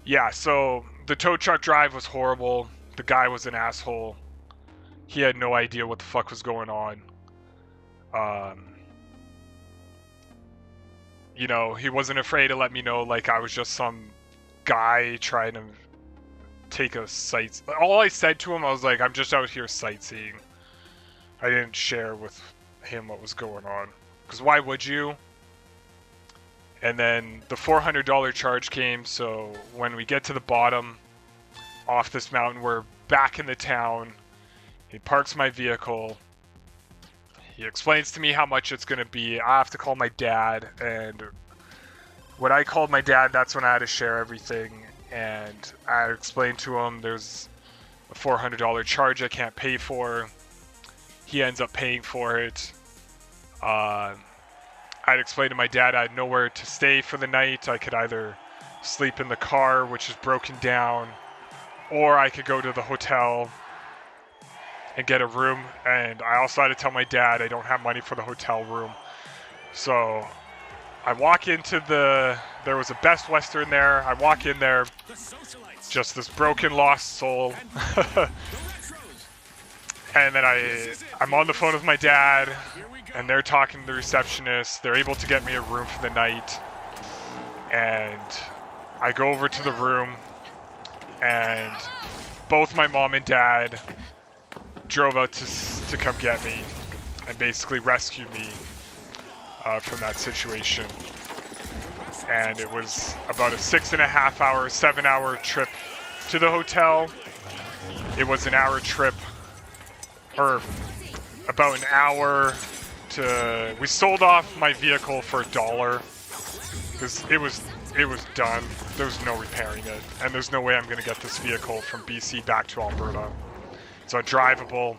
Yeah, so the tow truck drive was horrible. The guy was an asshole. He had no idea what the fuck was going on. You know, he wasn't afraid to let me know like I was just some guy trying to take a sight. All I said to him, I was like, I'm just out here sightseeing. I didn't share with him what was going on. Because why would you? And then the $400 charge came, so when we get to the bottom off this mountain, we're back in the town. He parks my vehicle. He explains to me how much it's going to be. I have to call my dad, and when I called my dad, that's when I had to share everything. And I explained to him there's a $400 charge I can't pay for. He ends up paying for it. I'd explained to my dad I had nowhere to stay for the night. I could either sleep in the car, which is broken down, or I could go to the hotel and get a room. And I also had to tell my dad I don't have money for the hotel room. So I walk into there was a Best Western there. I walk in there, just this broken, lost soul. And then I'm on the phone with my dad, and they're talking to the receptionist. They're able to get me a room for the night. And I go over to the room, and both my mom and dad drove out to come get me and basically rescue me from that situation. And it was about a 6.5 hour, 7 hour trip to the hotel. It was an hour trip, or about an hour to, we sold off my vehicle for $1 because it was done. There was no repairing it, and there's no way I'm going to get this vehicle from BC back to Alberta. It's undrivable.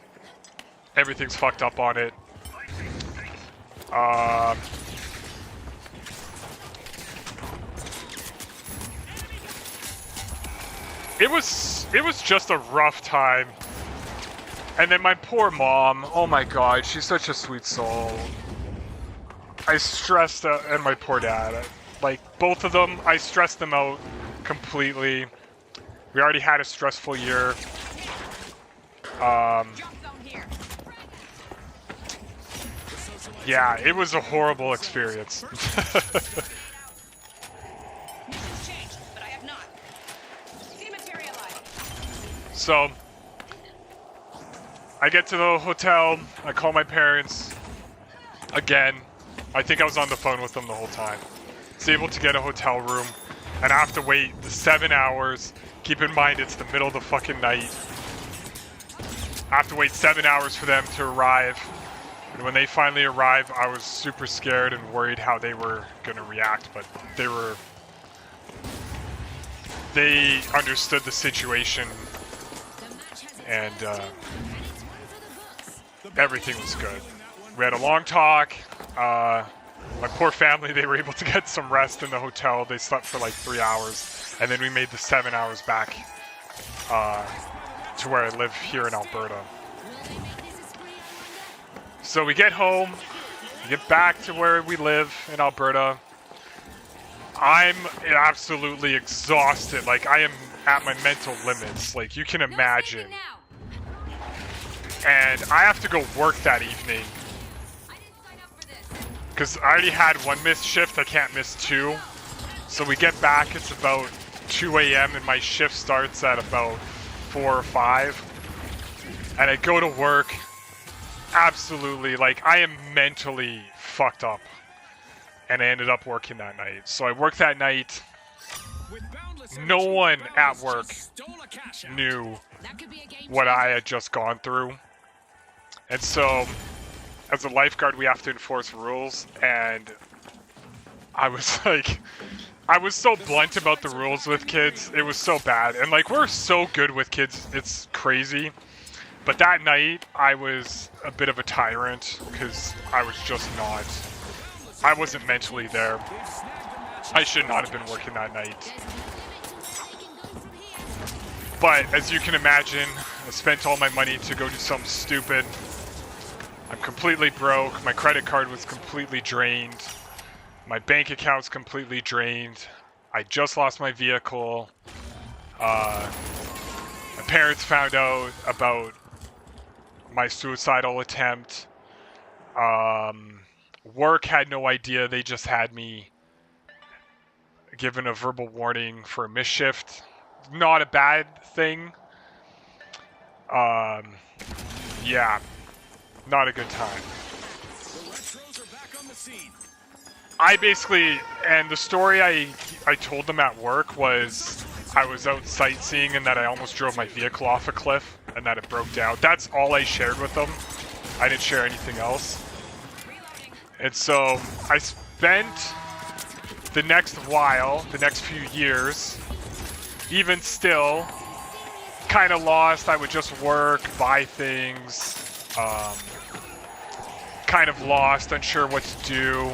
Everything's fucked up on it. It was just a rough time. And then my poor mom, oh my god, she's such a sweet soul. I stressed out, and my poor dad, like both of them, I stressed them out completely. We already had a stressful year. Yeah, it was a horrible experience. So, I get to the hotel, I call my parents, again, I think I was on the phone with them the whole time. It's able to get a hotel room, and I have to wait 7 hours. Keep in mind, it's the middle of the fucking night. I have to wait 7 hours for them to arrive. And when they finally arrived, I was super scared and worried how they were going to react, but they understood the situation, and everything was good. We had a long talk. My poor family, they were able to get some rest in the hotel. They slept for like 3 hours, and then we made the 7 hours back to where I live here in Alberta. So we get home, we get back to where we live in Alberta. I'm absolutely exhausted. Like, I am at my mental limits, like you can imagine. And I have to go work that evening. Because I already had one missed shift, I can't miss two. So we get back, it's about 2 a.m. and my shift starts at about 4 or 5. And I go to work, absolutely, like I am mentally fucked up. And I ended up working that night. So I worked that night. No one at work knew what I had just gone through. And so, as a lifeguard, we have to enforce rules, and I was like, I was so blunt about the rules with kids. It was so bad. And like, we're so good with kids, it's crazy. But that night, I was a bit of a tyrant, because I was just not, I wasn't mentally there. I should not have been working that night. But as you can imagine, I spent all my money to go do something stupid. I'm completely broke. My credit card was completely drained. My bank account's completely drained. I just lost my vehicle. My parents found out about my suicidal attempt. Work had no idea. They just had me given a verbal warning for a missed shift. Not a bad thing. Yeah. Not a good time. I basically, and the story I told them at work was I was out sightseeing and that I almost drove my vehicle off a cliff and that it broke down. That's all I shared with them. I didn't share anything else. And so I spent the next while, the next few years, even still, kind of lost. I would just work, buy things, kind of lost, unsure what to do.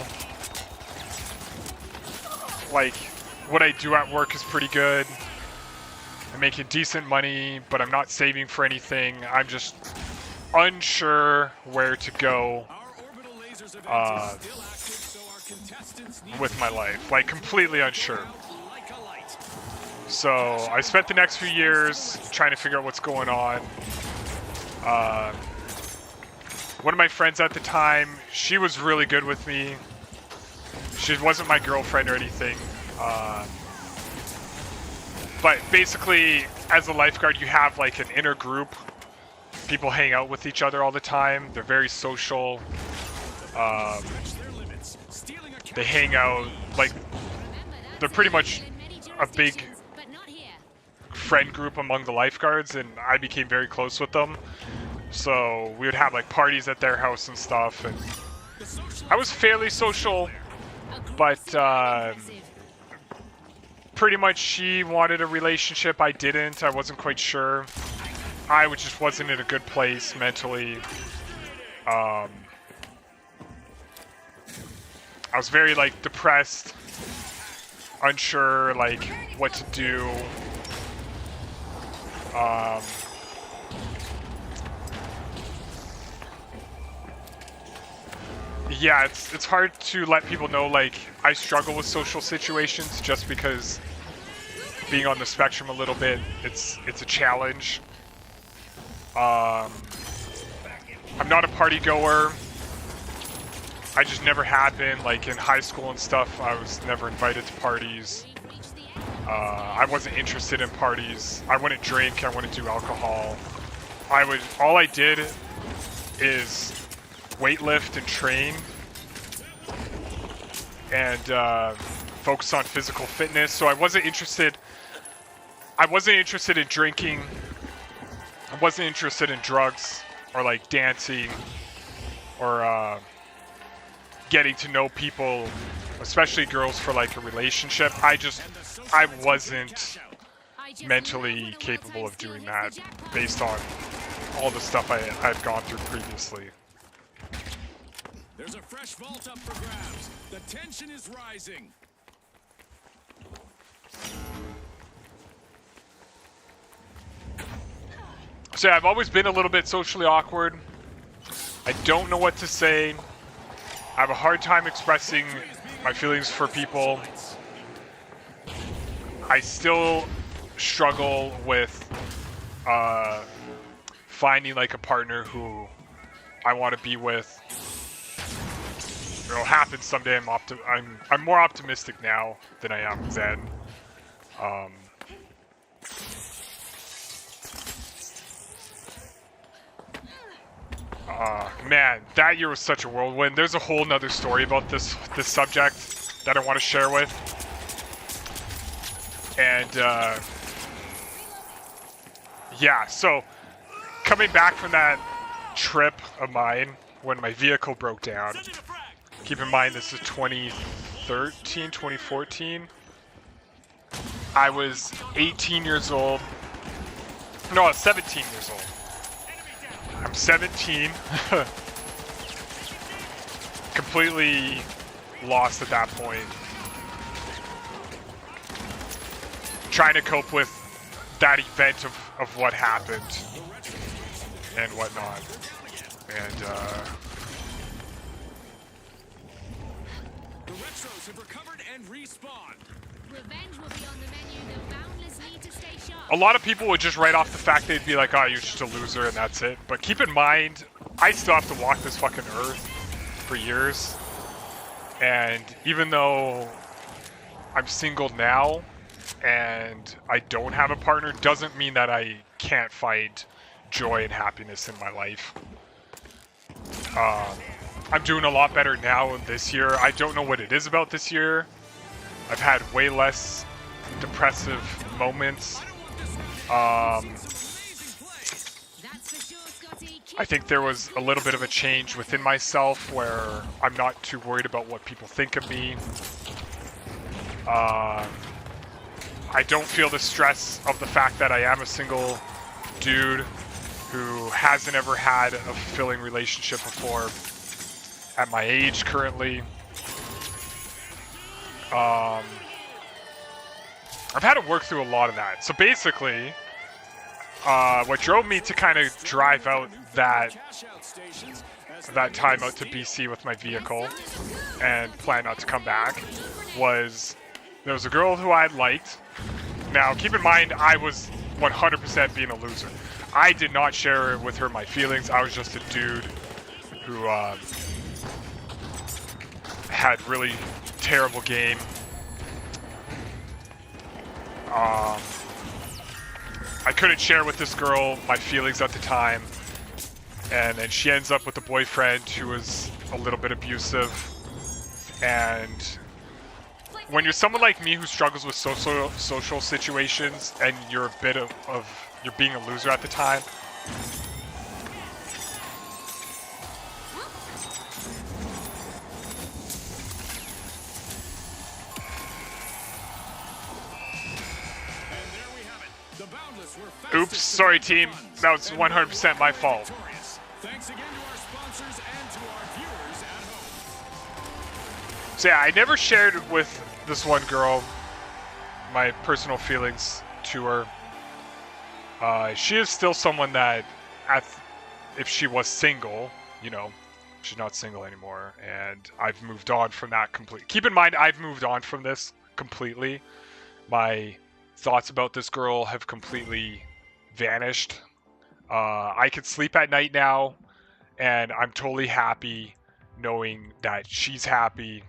Like, what I do at work is pretty good. I'm making decent money, but I'm not saving for anything. I'm just unsure where to go with my life. Like, completely unsure. So I spent the next few years trying to figure out what's going on. One of my friends at the time, she was really good with me. She wasn't my girlfriend or anything. But basically, as a lifeguard, you have like an inner group. People hang out with each other all the time. They're very social. They hang out, like, they're pretty much a big friend group among the lifeguards, and I became very close with them. So we would have like parties at their house and stuff, and I was fairly social, but pretty much she wanted a relationship. I didn't. I wasn't quite sure. I just wasn't in a good place mentally. I was very like depressed, unsure like what to do. Yeah, it's hard to let people know, like, I struggle with social situations just because being on the spectrum a little bit, it's a challenge. I'm not a party goer. I just never had been, like in high school and stuff. I was never invited to parties. I wasn't interested in parties. I wouldn't drink, I wouldn't do alcohol. All I did is weightlift and train and focus on physical fitness. So I wasn't interested in drinking. I wasn't interested in drugs or like dancing or getting to know people, especially girls, for like a relationship. I wasn't mentally capable of doing that based on all the stuff I've gone through previously. There's a fresh vault up for grabs. The tension is rising. So yeah, I've always been a little bit socially awkward. I don't know what to say. I have a hard time expressing my feelings for people. I still struggle with finding like a partner who I want to be with. It'll happen someday. I'm more optimistic now than I am then. Man, that year was such a whirlwind. There's a whole nother story about this subject that I want to share with. And yeah, so coming back from that trip of mine when my vehicle broke down, keep in mind this is 2013, 2014. I was 18 years old. No, I was 17 years old. I'm 17. Completely lost at that point. Trying to cope with that event of what happened and whatnot. And The Retros have recovered and respawned. Revenge will be on the menu. The Boundless need to stay sharp. a lot of people would just write off the fact they'd be like, oh, you're just a loser and that's it. But keep in mind, I still have to walk this fucking earth for years. And even though I'm single now and I don't have a partner, doesn't mean that I can't find joy and happiness in my life. I'm doing a lot better now this year. I don't know what it is about this year. I've had way less depressive moments. I think there was a little bit of a change within myself where I'm not too worried about what people think of me. I don't feel the stress of the fact that I am a single dude who hasn't ever had a fulfilling relationship before at my age currently. I've had to work through a lot of that. So basically, what drove me to kind of drive out that time out to BC with my vehicle and plan not to come back was there was a girl who I liked. Now, keep in mind, I was 100% being a loser. I did not share with her my feelings. I was just a dude who had really terrible game. I couldn't share with this girl my feelings at the time, and then she ends up with a boyfriend who was a little bit abusive. And when you're someone like me who struggles with social situations and you're a bit of you're being a loser at the time, oops, sorry team, that was 100% my fault. Thanks again to our sponsors and to our viewers at home. So yeah, I never shared with this one girl my personal feelings to her. She is still someone that, if she was single, you know, she's not single anymore, and I've moved on from that completely. Keep in mind, I've moved on from this completely. My thoughts about this girl have completely vanished. I can sleep at night now, and I'm totally happy knowing that she's happy.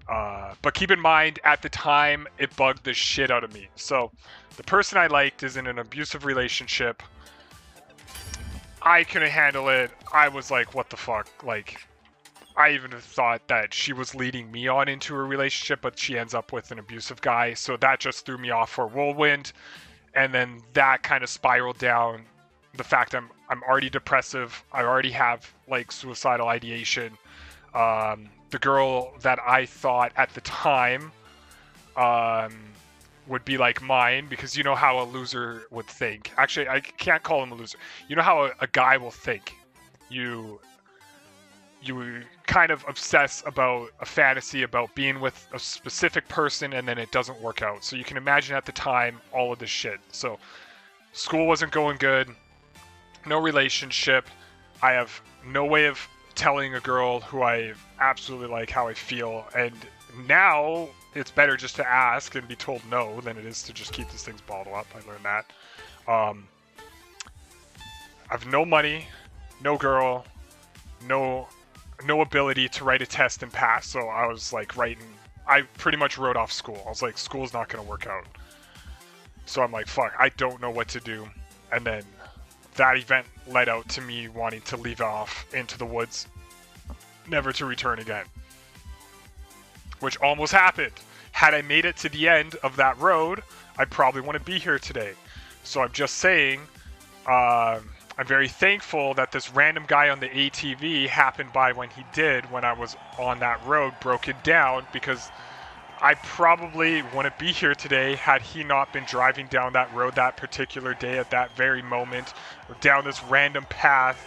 But keep in mind, at the time, it bugged the shit out of me. So, the person I liked is in an abusive relationship. I couldn't handle it. I was like, what the fuck? Like, I even thought that she was leading me on into a relationship, but she ends up with an abusive guy. So that just threw me off for a whirlwind. And then that kind of spiraled down. The fact I'm already depressive. I already have like suicidal ideation. The girl that I thought at the time would be like mine, because you know how a loser would think. Actually, I can't call him a loser. You know how a guy will think. you kind of obsess about a fantasy about being with a specific person and then it doesn't work out. So you can imagine at the time all of this shit. So school wasn't going good, no relationship. I have no way of telling a girl who I absolutely like how I feel, and now it's better just to ask and be told no than it is to just keep these things bottled up. I learned that. I have no money, no girl, no ability to write a test and pass. So I was like I pretty much wrote off school. I was like, school's not gonna work out. So I'm like, fuck, I don't know what to do. And then that event led out to me wanting to leave off into the woods, never to return again. Which almost happened. Had I made it to the end of that road, I probably wouldn't be here today. So I'm just saying, I'm very thankful that this random guy on the ATV happened by when he did, when I was on that road, broken down, because I probably wouldn't be here today had he not been driving down that road that particular day at that very moment, or down this random path.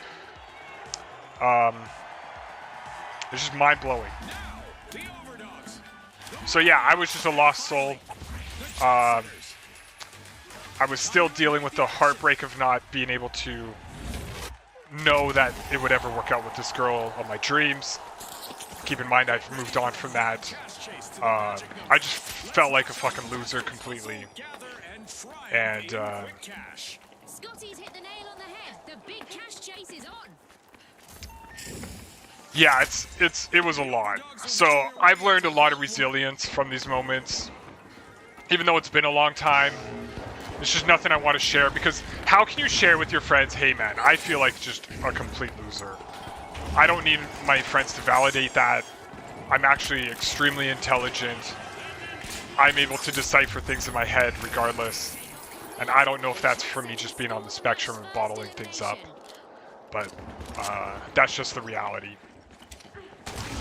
It's just mind-blowing. So yeah, I was just a lost soul. I was still dealing with the heartbreak of not being able to know that it would ever work out with this girl of my dreams. Keep in mind, I've moved on from that. I just felt like a fucking loser completely. And Scotty's hit the nail on the head. The big cash chase is on. yeah, it was a lot. So I've learned a lot of resilience from these moments. Even though it's been a long time, it's just nothing I want to share, because how can you share with your friends, hey man, I feel like just a complete loser. I don't need my friends to validate that. I'm actually extremely intelligent. I'm able to decipher things in my head regardless. And I don't know if that's from me just being on the spectrum and bottling things up. But that's just the reality.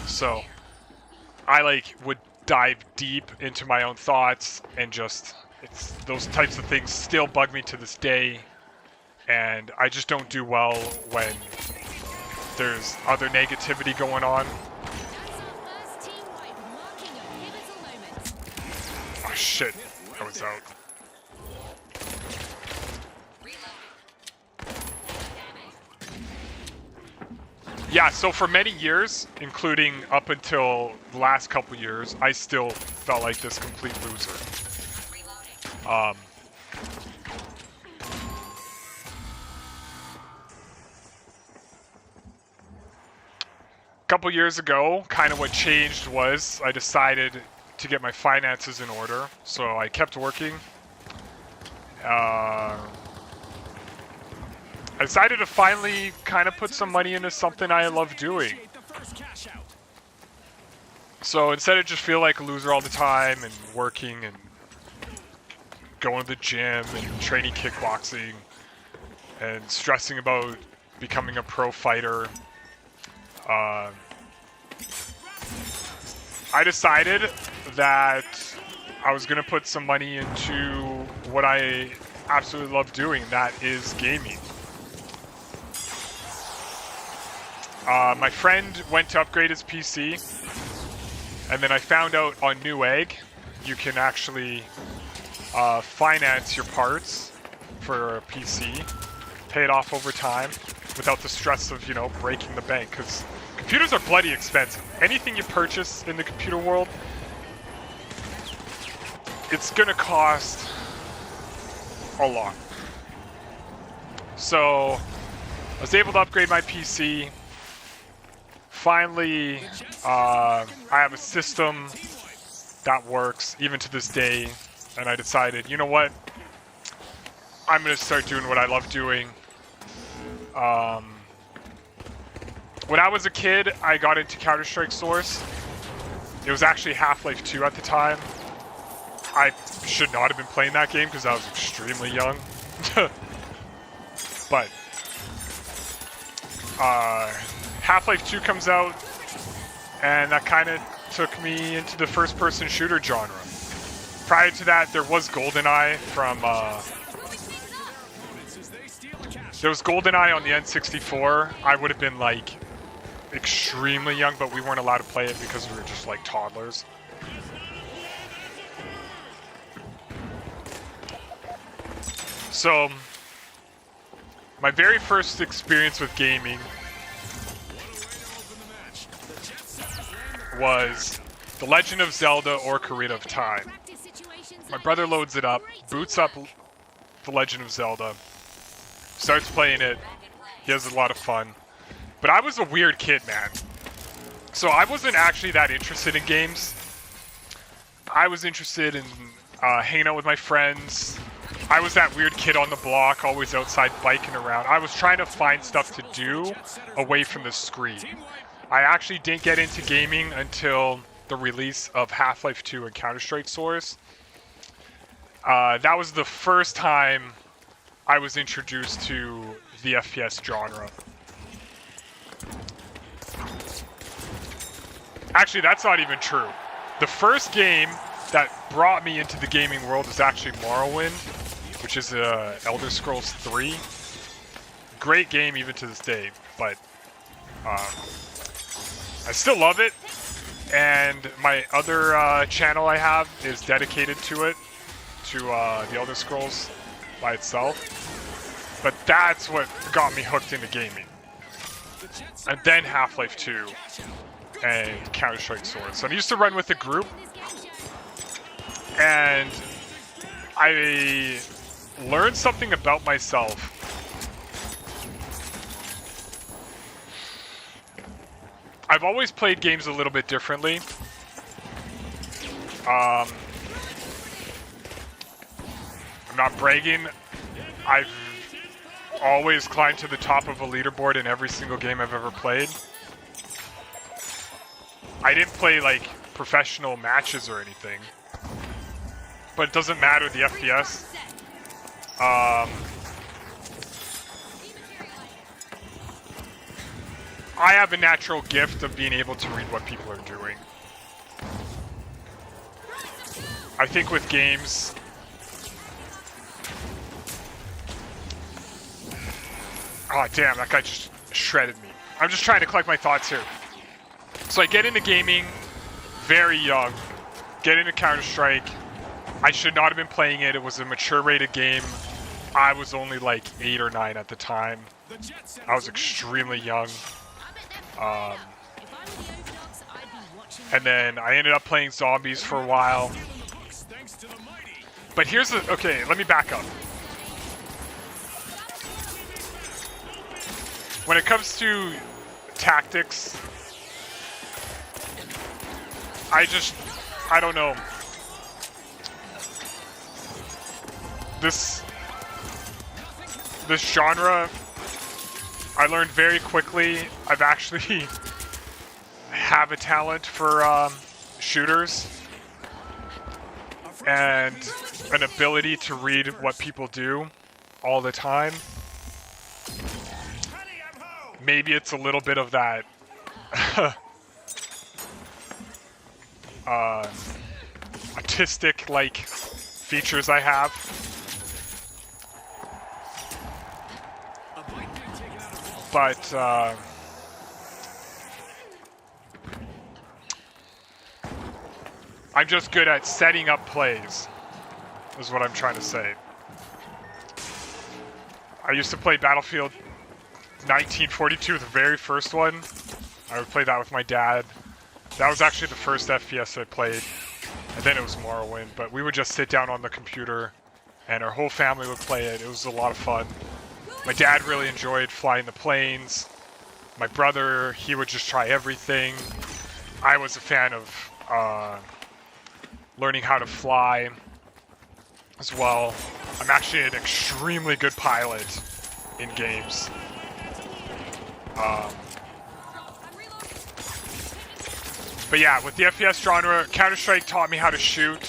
So I would dive deep into my own thoughts, and just those types of things still bug me to this day. And I just don't do well when there's other negativity going on. Oh shit, I was out. Yeah, so for many years, including up until the last couple years, I still felt like this complete loser. Couple years ago, kind of what changed was I decided to get my finances in order, so I kept working. I decided to finally kind of put some money into something I love doing. So instead of just feel like a loser all the time and working and going to the gym and training kickboxing and stressing about becoming a pro fighter, I decided that I was going to put some money into what I absolutely love doing, and that is gaming. My friend went to upgrade his PC, and then I found out on Newegg you can actually finance your parts for a PC, pay it off over time without the stress of, you know, breaking the bank, because computers are bloody expensive. Anything you purchase in the computer world, it's gonna cost a lot. So I was able to upgrade my PC. Finally, I have a system that works even to this day, and I decided, you know what, I'm gonna start doing what I love doing. When I was a kid, I got into Counter-Strike Source. It was actually Half-Life 2 at the time. I should not have been playing that game because I was extremely young. But Half-Life 2 comes out, and that kind of took me into the first-person shooter genre. Prior to that, there was GoldenEye from there was GoldenEye on the N64. I would have been like extremely young, but we weren't allowed to play it because we were just like toddlers. So, my very first experience with gaming was The Legend of Zelda or Ocarina of Time. My brother loads it up, boots up The Legend of Zelda, starts playing it. He has a lot of fun. But I was a weird kid, man. So I wasn't actually that interested in games. I was interested in hanging out with my friends. I was that weird kid on the block, always outside biking around. I was trying to find stuff to do away from the screen. I actually didn't get into gaming until the release of Half-Life 2 and Counter-Strike Source. That was the first time I was introduced to the FPS genre. Actually, that's not even true. The first game that brought me into the gaming world was actually Morrowind, which is Elder Scrolls 3. Great game even to this day, but I still love it. And my other channel I have is dedicated to it, to the Elder Scrolls by itself. But that's what got me hooked into gaming. And then Half-Life 2 and Counter-Strike Source. So I used to run with a group, and I learned something about myself. I've always played games a little bit differently. I'm not bragging. I've always climbed to the top of a leaderboard in every single game I've ever played. I didn't play like professional matches or anything, but it doesn't matter the FPS. I have a natural gift of being able to read what people are doing. I think with games, oh damn, that guy just shredded me. I'm just trying to collect my thoughts here. So I get into gaming very young, get into Counter-Strike. I should not have been playing it. It was a mature rated game. I was only like 8 or 9 at the time. I was extremely young. And then I ended up playing zombies for a while. But here's the, okay, let me back up. When it comes to tactics, I don't know. This genre, I learned very quickly. I've actually have a talent for shooters and an ability to read what people do all the time. Maybe it's a little bit of that autistic-like features I have. But I'm just good at setting up plays, is what I'm trying to say. I used to play Battlefield 1942, the very first one. I would play that with my dad. That was actually the first FPS I played, and then it was Morrowind. But we would just sit down on the computer, and our whole family would play it. It was a lot of fun. My dad really enjoyed flying the planes. My brother, he would just try everything. I was a fan of learning how to fly as well. I'm actually an extremely good pilot in games. But yeah, with the FPS genre, Counter-Strike taught me how to shoot.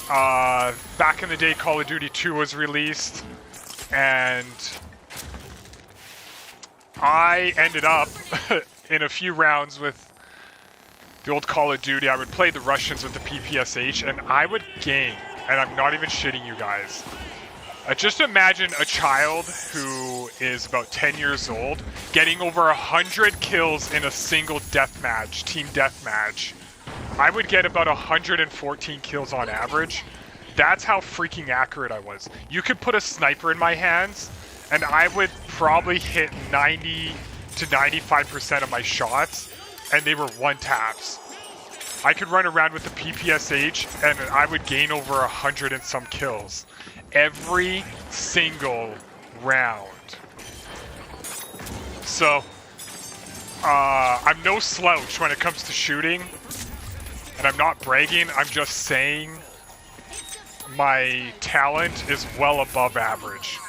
Back in the day, Call of Duty 2 was released, and I ended up in a few rounds with the old Call of Duty. I would play the Russians with the PPSH, and I would gang, and I'm not even shitting you guys. Just imagine a child who is about 10 years old getting over 100 kills in a single deathmatch, team deathmatch. I would get about 114 kills on average. That's how freaking accurate I was. You could put a sniper in my hands, and I would probably hit 90 to 95% of my shots, and they were one taps. I could run around with the PPSH, and I would gain over 100 and some kills every single round. So, I'm no slouch when it comes to shooting, and I'm not bragging, I'm just saying my talent is well above average.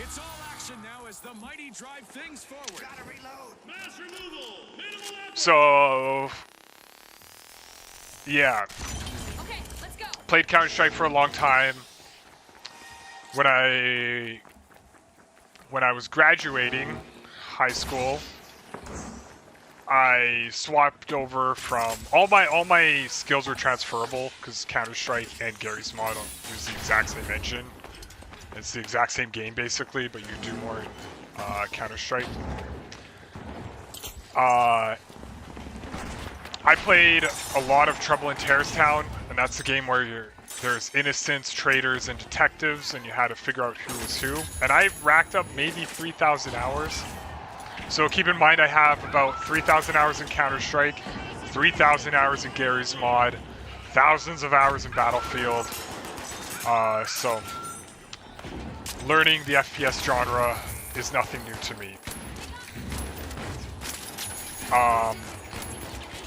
It's all action now as the mighty drive things forward. Gotta reload. Mass removal. So, yeah. Okay, let's go. Played Counter-Strike for a long time. When I was graduating high school, I swapped over from all my skills were transferable because Counter-Strike and Gary's Mod use the exact same engine. It's the exact same game basically, but you do more in Counter-Strike. I played a lot of Trouble in Terrorist Town, and that's the game where there's innocents, traitors, and detectives, and you had to figure out who was who. And I racked up maybe 3,000 hours. So keep in mind I have about 3,000 hours in Counter-Strike, 3,000 hours in Gary's Mod, thousands of hours in Battlefield. So learning the FPS genre is nothing new to me.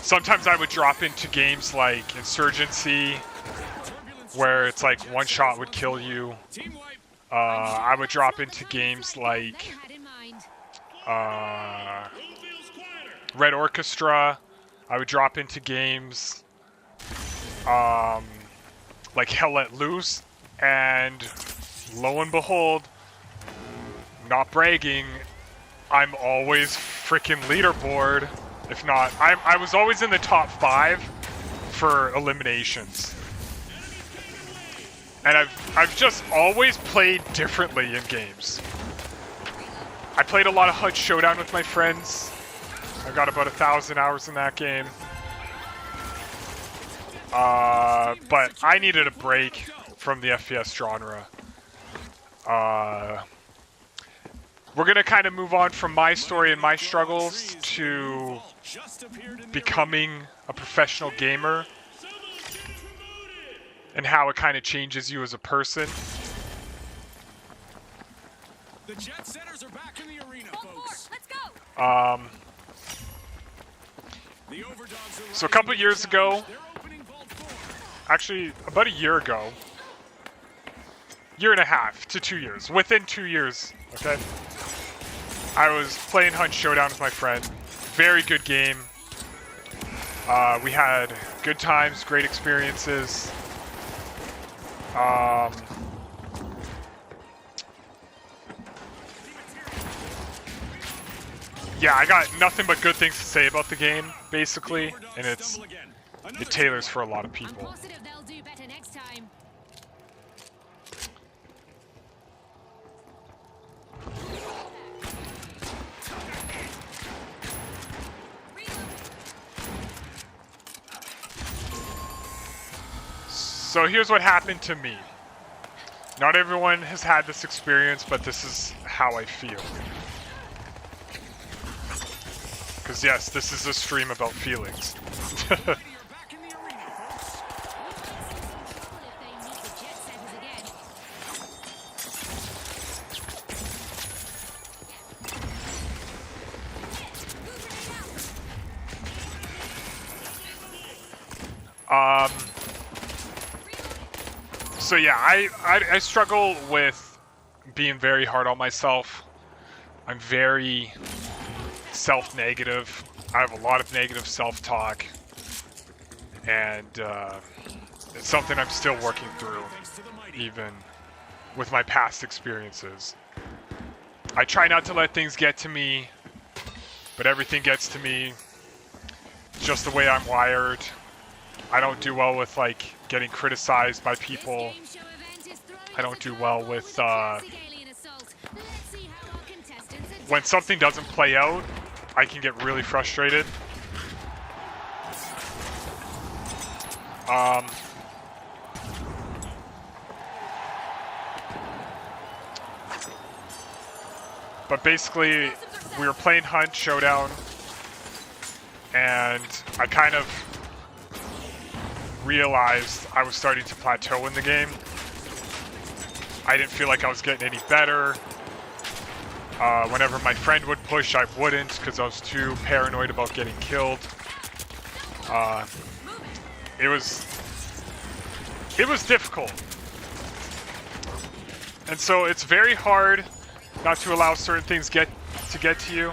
Sometimes I would drop into games like Insurgency, where it's like one shot would kill you. I would drop into games like Red Orchestra. I would drop into games like Hell Let Loose, and lo and behold, not bragging, I'm always freaking leaderboard. If not, I was always in the top 5 for eliminations. And I've just always played differently in games. I played a lot of HUD Showdown with my friends. I got about 1,000 hours in that game. But I needed a break from the FPS genre. We're gonna kind of move on from my story and my struggles to becoming a professional gamer, and how it kind of changes you as a person. The jet setters are back in the arena, folks. Let's go. The overdogs are So a couple years ago, They're opening vault 4. actually about a year ago, year and a half to 2 years, within 2 years, okay? I was playing Hunt Showdown with my friend. Very good game. We had good times, great experiences. Yeah, I got nothing but good things to say about the game, basically, and it tailors for a lot of I'm people. positive they'll do better next time. So here's what happened to me. Not everyone has had this experience, but this is how I feel. Because yes, this is a stream about feelings. You're back in the arena, folks. If they meet the jet setters again. So yeah, I struggle with being very hard on myself. I'm very self-negative. I have a lot of negative self-talk, and it's something I'm still working through, even with my past experiences. I try not to let things get to me, but everything gets to me. It's just the way I'm wired. I don't do well with like getting criticized by people. This game show event is throwing I don't do well with Classic alien assault. Let's see how our contestants adapt. when something doesn't play out. I can get really frustrated. But basically, we were playing Hunt Showdown, and I kind of realized I was starting to plateau in the game. I didn't feel like I was getting any better. Whenever my friend would push, I wouldn't because I was too paranoid about getting killed. It was difficult. And so it's very hard not to allow certain things get to you.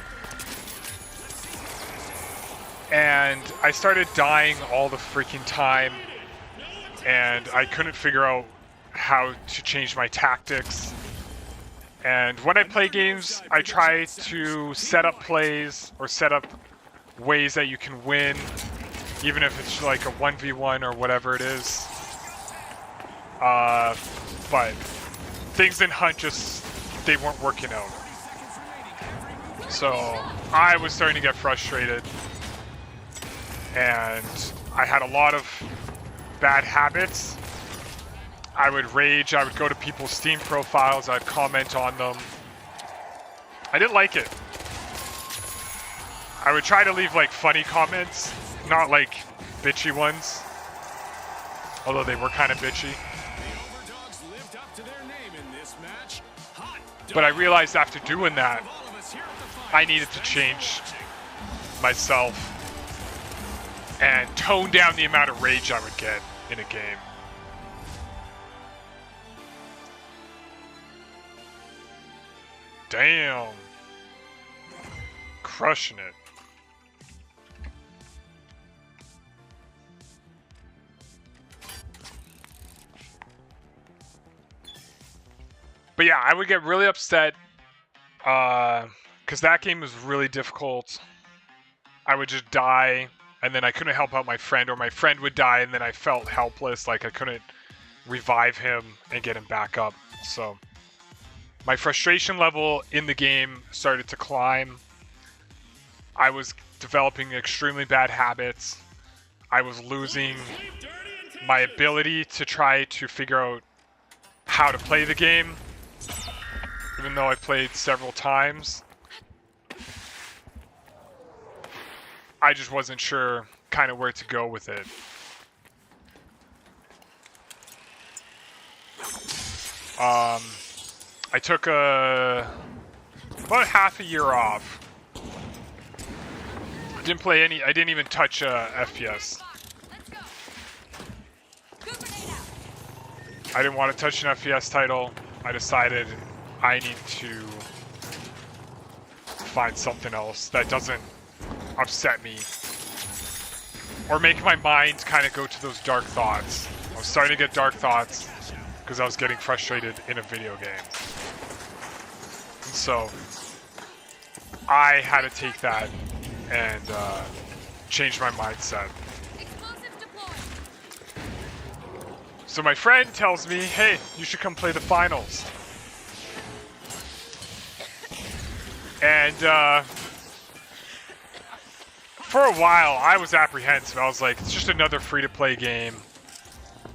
And I started dying all the freaking time, and I couldn't figure out how to change my tactics. And when I play games, I try to set up plays or set up ways that you can win, even if it's like a 1v1 or whatever it is. But things in Hunt they weren't working out. So I was starting to get frustrated, and I had a lot of bad habits. I would rage, I would go to people's Steam profiles, I'd comment on them. I didn't like it. I would try to leave like funny comments, not like bitchy ones. Although they were kind of bitchy. But I realized after doing that, I needed to change myself and tone down the amount of rage I would get in a game. Damn. Crushing it. But yeah, I would get really upset because that game was really difficult. I would just die, and then I couldn't help out my friend, or my friend would die, and then I felt helpless, like I couldn't revive him and get him back up. So my frustration level in the game started to climb. I was developing extremely bad habits. I was losing my ability to try to figure out how to play the game, even though I played several times. I just wasn't sure kind of where to go with it. I took about half a year off. I didn't even touch FPS. I didn't want to touch an FPS title. I decided I need to find something else that doesn't upset me or make my mind kind of go to those dark thoughts. I was starting to get dark thoughts because I was getting frustrated in a video game. And so I had to take that and change my mindset. So my friend tells me, hey, you should come play the finals. And for a while, I was apprehensive. I was like, it's just another free-to-play game.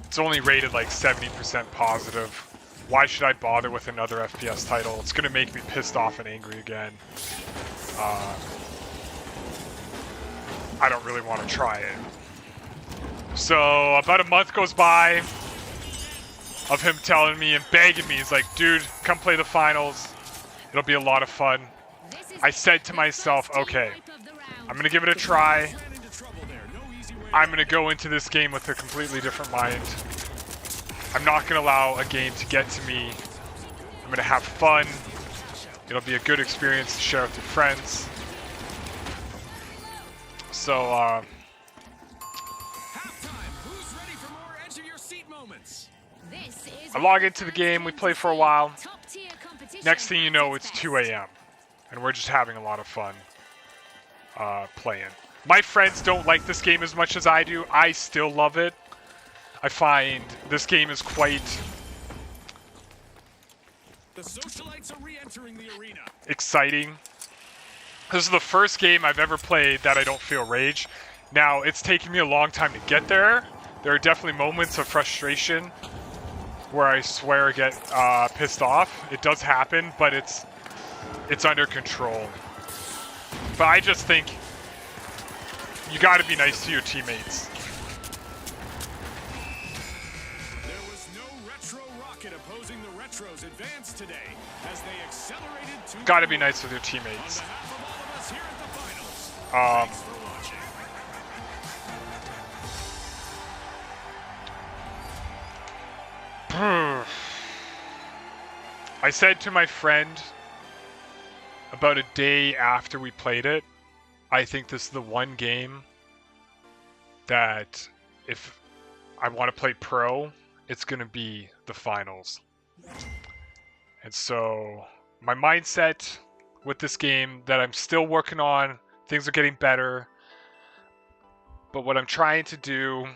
It's only rated like 70% positive. Why should I bother with another FPS title? It's going to make me pissed off and angry again. I don't really want to try it. So about a month goes by of him telling me and begging me. He's like, dude, come play the finals. It'll be a lot of fun. I said to myself, okay, I'm going to give it a try. I'm going to go into this game with a completely different mind. I'm not going to allow a game to get to me. I'm going to have fun. It'll be a good experience to share with your friends. So, I log into the game, we play for a while. Next thing you know, it's 2 a.m. and we're just having a lot of fun playing. My friends don't like this game as much as I do. I still love it. I find this game is quite The socialites are re-entering the arena. exciting. This is the first game I've ever played that I don't feel rage. Now, it's taken me a long time to get there. There are definitely moments of frustration where I swear I get pissed off. It does happen, but it's under control. But I just think you got to be nice to your teammates. There was no retro rocket opposing the Retros' advance today as they accelerated to. Got to be nice with your teammates. On behalf of all of us here at the finals, Um, thanks for watching. I said to my friend about a day after we played it, I think this is the one game that if I want to play pro, it's going to be the finals. And so my mindset with this game that I'm still working on, things are getting better. But what I'm trying to do,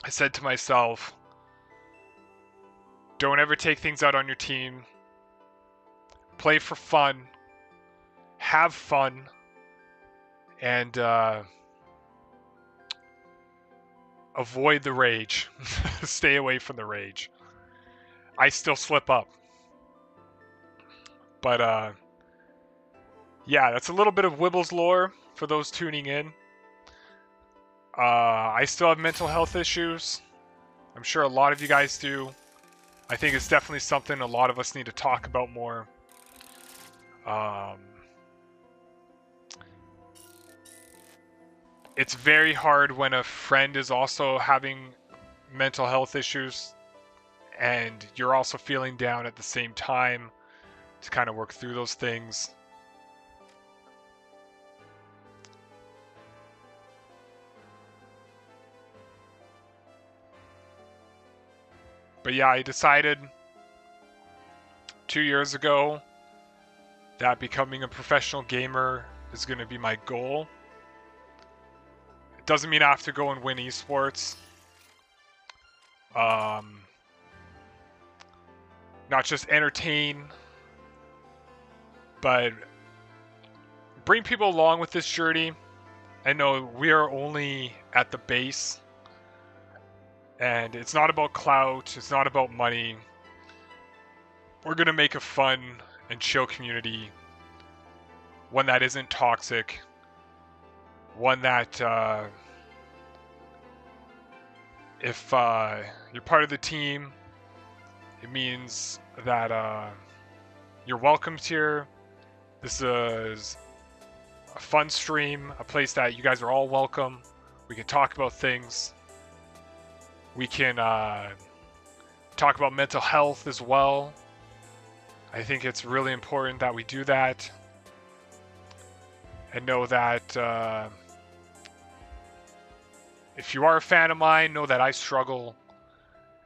I said to myself, don't ever take things out on your team. Play for fun. Have fun. And avoid the rage. Stay away from the rage. I still slip up. But yeah, that's a little bit of Wibbles lore for those tuning in. I still have mental health issues. I'm sure a lot of you guys do. I think it's definitely something a lot of us need to talk about more. It's very hard when a friend is also having mental health issues and you're also feeling down at the same time to kind of work through those things. But yeah, I decided 2 years ago that becoming a professional gamer is going to be my goal. It doesn't mean I have to go and win esports. Not just entertain, but bring people along with this journey. I know we are only at the base. And it's not about clout, it's not about money. We're going to make a fun and chill community. One that isn't toxic. One that, if you're part of the team, it means that you're welcomed here. This is a fun stream, a place that you guys are all welcome. We can talk about things. We can talk about mental health as well. I think it's really important that we do that. And know that if you are a fan of mine, know that I struggle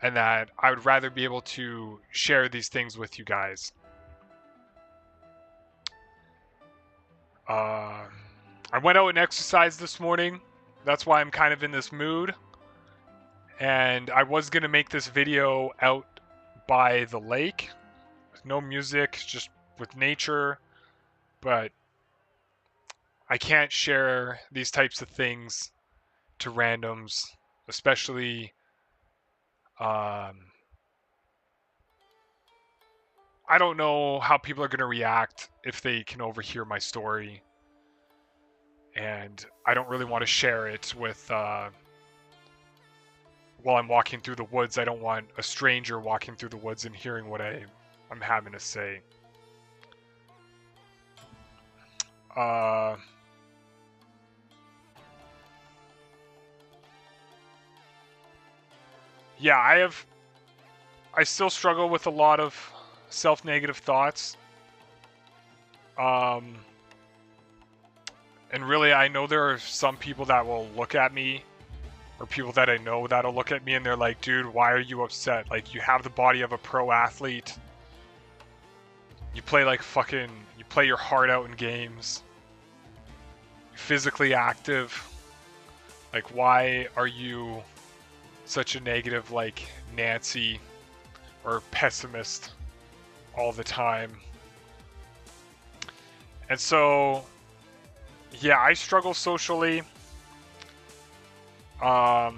and that I would rather be able to share these things with you guys. I went out and exercised this morning. That's why I'm kind of in this mood. And I was going to make this video out by the lake. With no music, just with nature. But I can't share these types of things to randoms. Especially... I don't know how people are going to react if they can overhear my story. And I don't really want to share it with... while I'm walking through the woods. I don't want a stranger walking through the woods and hearing what I'm having to say. Yeah, I still struggle with a lot of self-negative thoughts. And really, I know there are some people that will look at me, or people that I know that'll look at me and they're like, dude, why are you upset? Like, you have the body of a pro athlete. You play like fucking, you play your heart out in games. You're physically active. Like, why are you such a negative, like, Nancy or pessimist? all the time. And so, yeah, I struggle socially. I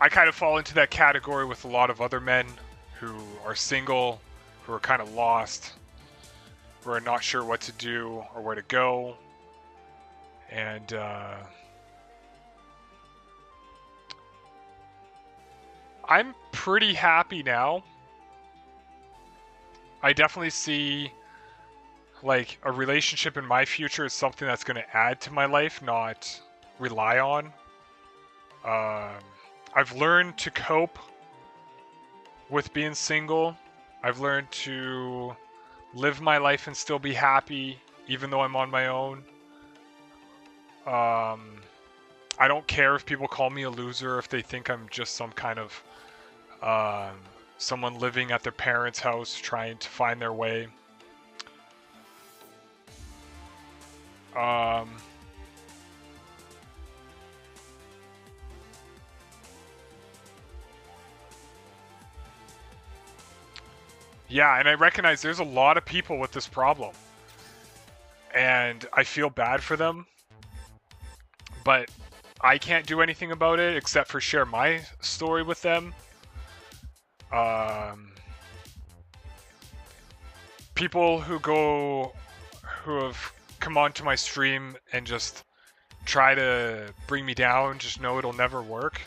kind of fall into that category with a lot of other men who are single, who are kind of lost, who are not sure what to do or where to go. And I'm pretty happy now. I definitely see like a relationship in my future is something that's going to add to my life, not rely on. I've learned to cope with being single. I've learned to live my life and still be happy, even though I'm on my own. I don't care if people call me a loser, if they think I'm just some kind of someone living at their parents' house trying to find their way. Yeah, and I recognize there's a lot of people with this problem. And I feel bad for them. But I can't do anything about it except for share my story with them. People who have come onto my stream and just try to bring me down, just know it'll never work.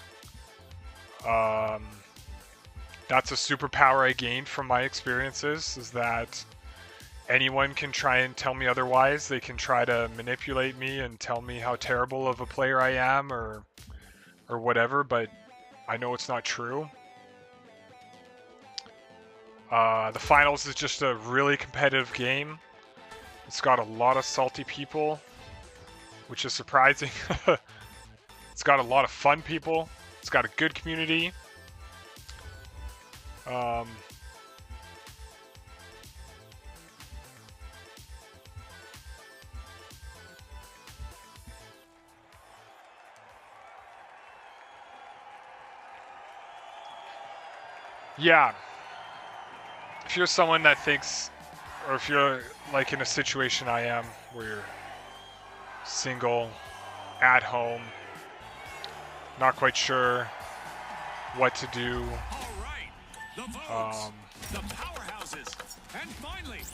That's a superpower I gained from my experiences, is that anyone can try and tell me otherwise. They can try to manipulate me and tell me how terrible of a player I am or whatever, but I know it's not true. The finals is just a really competitive game. It's got a lot of salty people, which is surprising. It's got a lot of fun people. It's got a good community. Yeah. If you're someone that thinks, or if you're like in a situation I am, where you're single, at home, not quite sure what to do.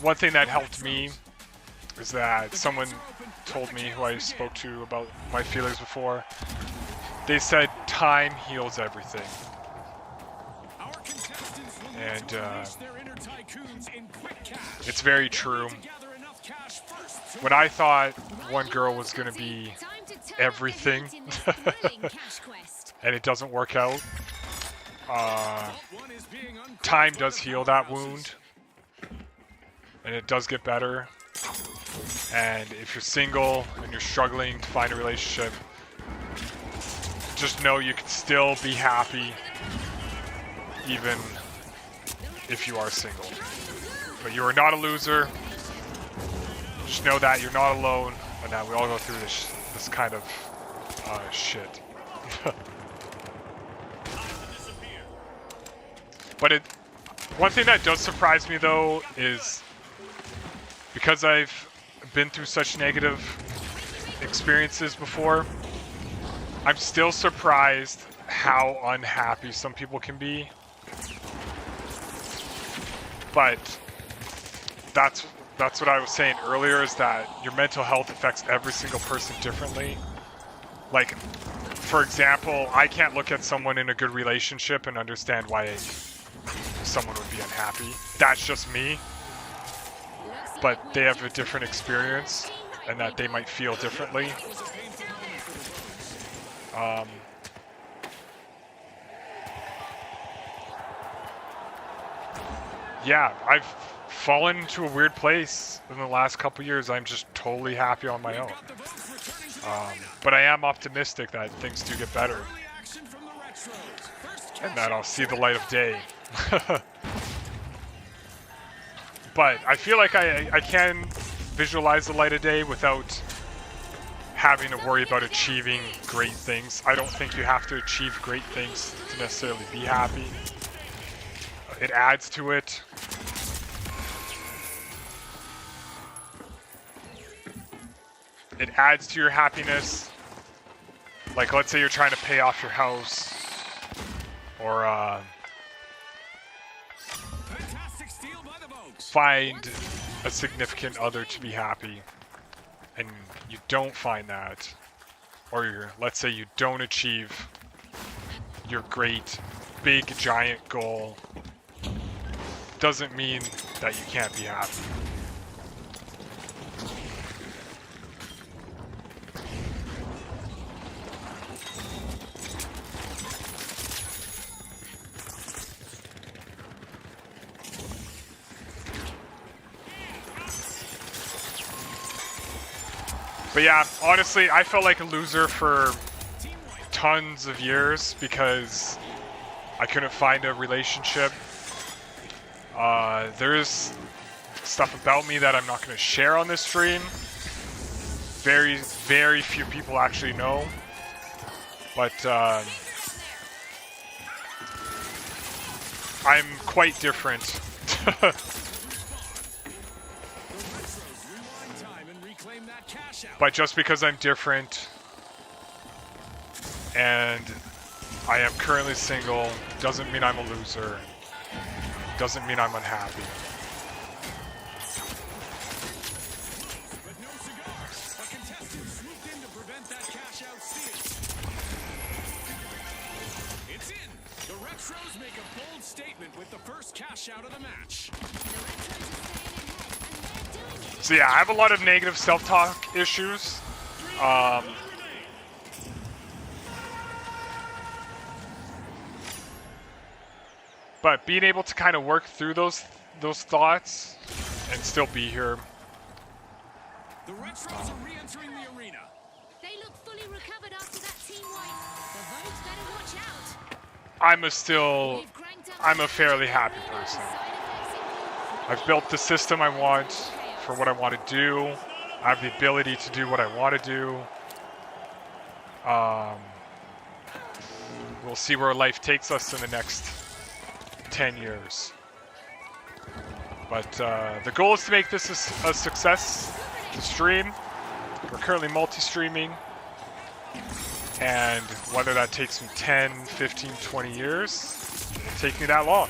One thing that helped me is that someone told me, who I spoke to about my feelings before, they said time heals everything. And it's very true. When I thought one girl was going to be everything, and it doesn't work out, time does heal that wound, and it does get better. And if you're single and you're struggling to find a relationship, just know you can still be happy even if you are single. But you are not a loser. Just know that you're not alone, and that we all go through this kind of shit. But one thing that does surprise me though is, because I've been through such negative experiences before, I'm still surprised how unhappy some people can be. But that's what I was saying earlier, is that your mental health affects every single person differently. Like, for example, I can't look at someone in a good relationship and understand why someone would be unhappy. That's just me. But they have a different experience, and that they might feel differently. Yeah, I've fallen into a weird place in the last couple years. I'm just totally happy on my own. But I am optimistic that things do get better, and that I'll see the light of day. But I feel like I can visualize the light of day without having to worry about achieving great things. I don't think you have to achieve great things to necessarily be happy. It adds to it. It adds to your happiness. Like, let's say you're trying to pay off your house, or find a significant other to be happy, and you don't find that, or let's say you don't achieve your great, big, giant goal, doesn't mean that you can't be happy. But yeah, honestly, I felt like a loser for tons of years because I couldn't find a relationship. There's stuff about me that I'm not going to share on this stream. Very, very few people actually know. But I'm quite different. But just because I'm different and I am currently single doesn't mean I'm a loser. Doesn't mean I'm unhappy. But no cigars. A contestant swooped in to prevent that cash out steal. It's in. The Retros make a bold statement with the first cash out of the match. So yeah, I have a lot of negative self-talk issues. But being able to kind of work through those thoughts and still be here. The Retros are re-entering the arena. They look fully recovered after that team wipe. The votes better watch out. I'm a fairly happy person. I've built the system I want for what I want to do. I have the ability to do what I want to do. We'll see where life takes us in the next 10 years. But the goal is to make this a success, to stream. We're currently multi-streaming. And whether that takes me 10, 15, 20 years, it'll take me that long.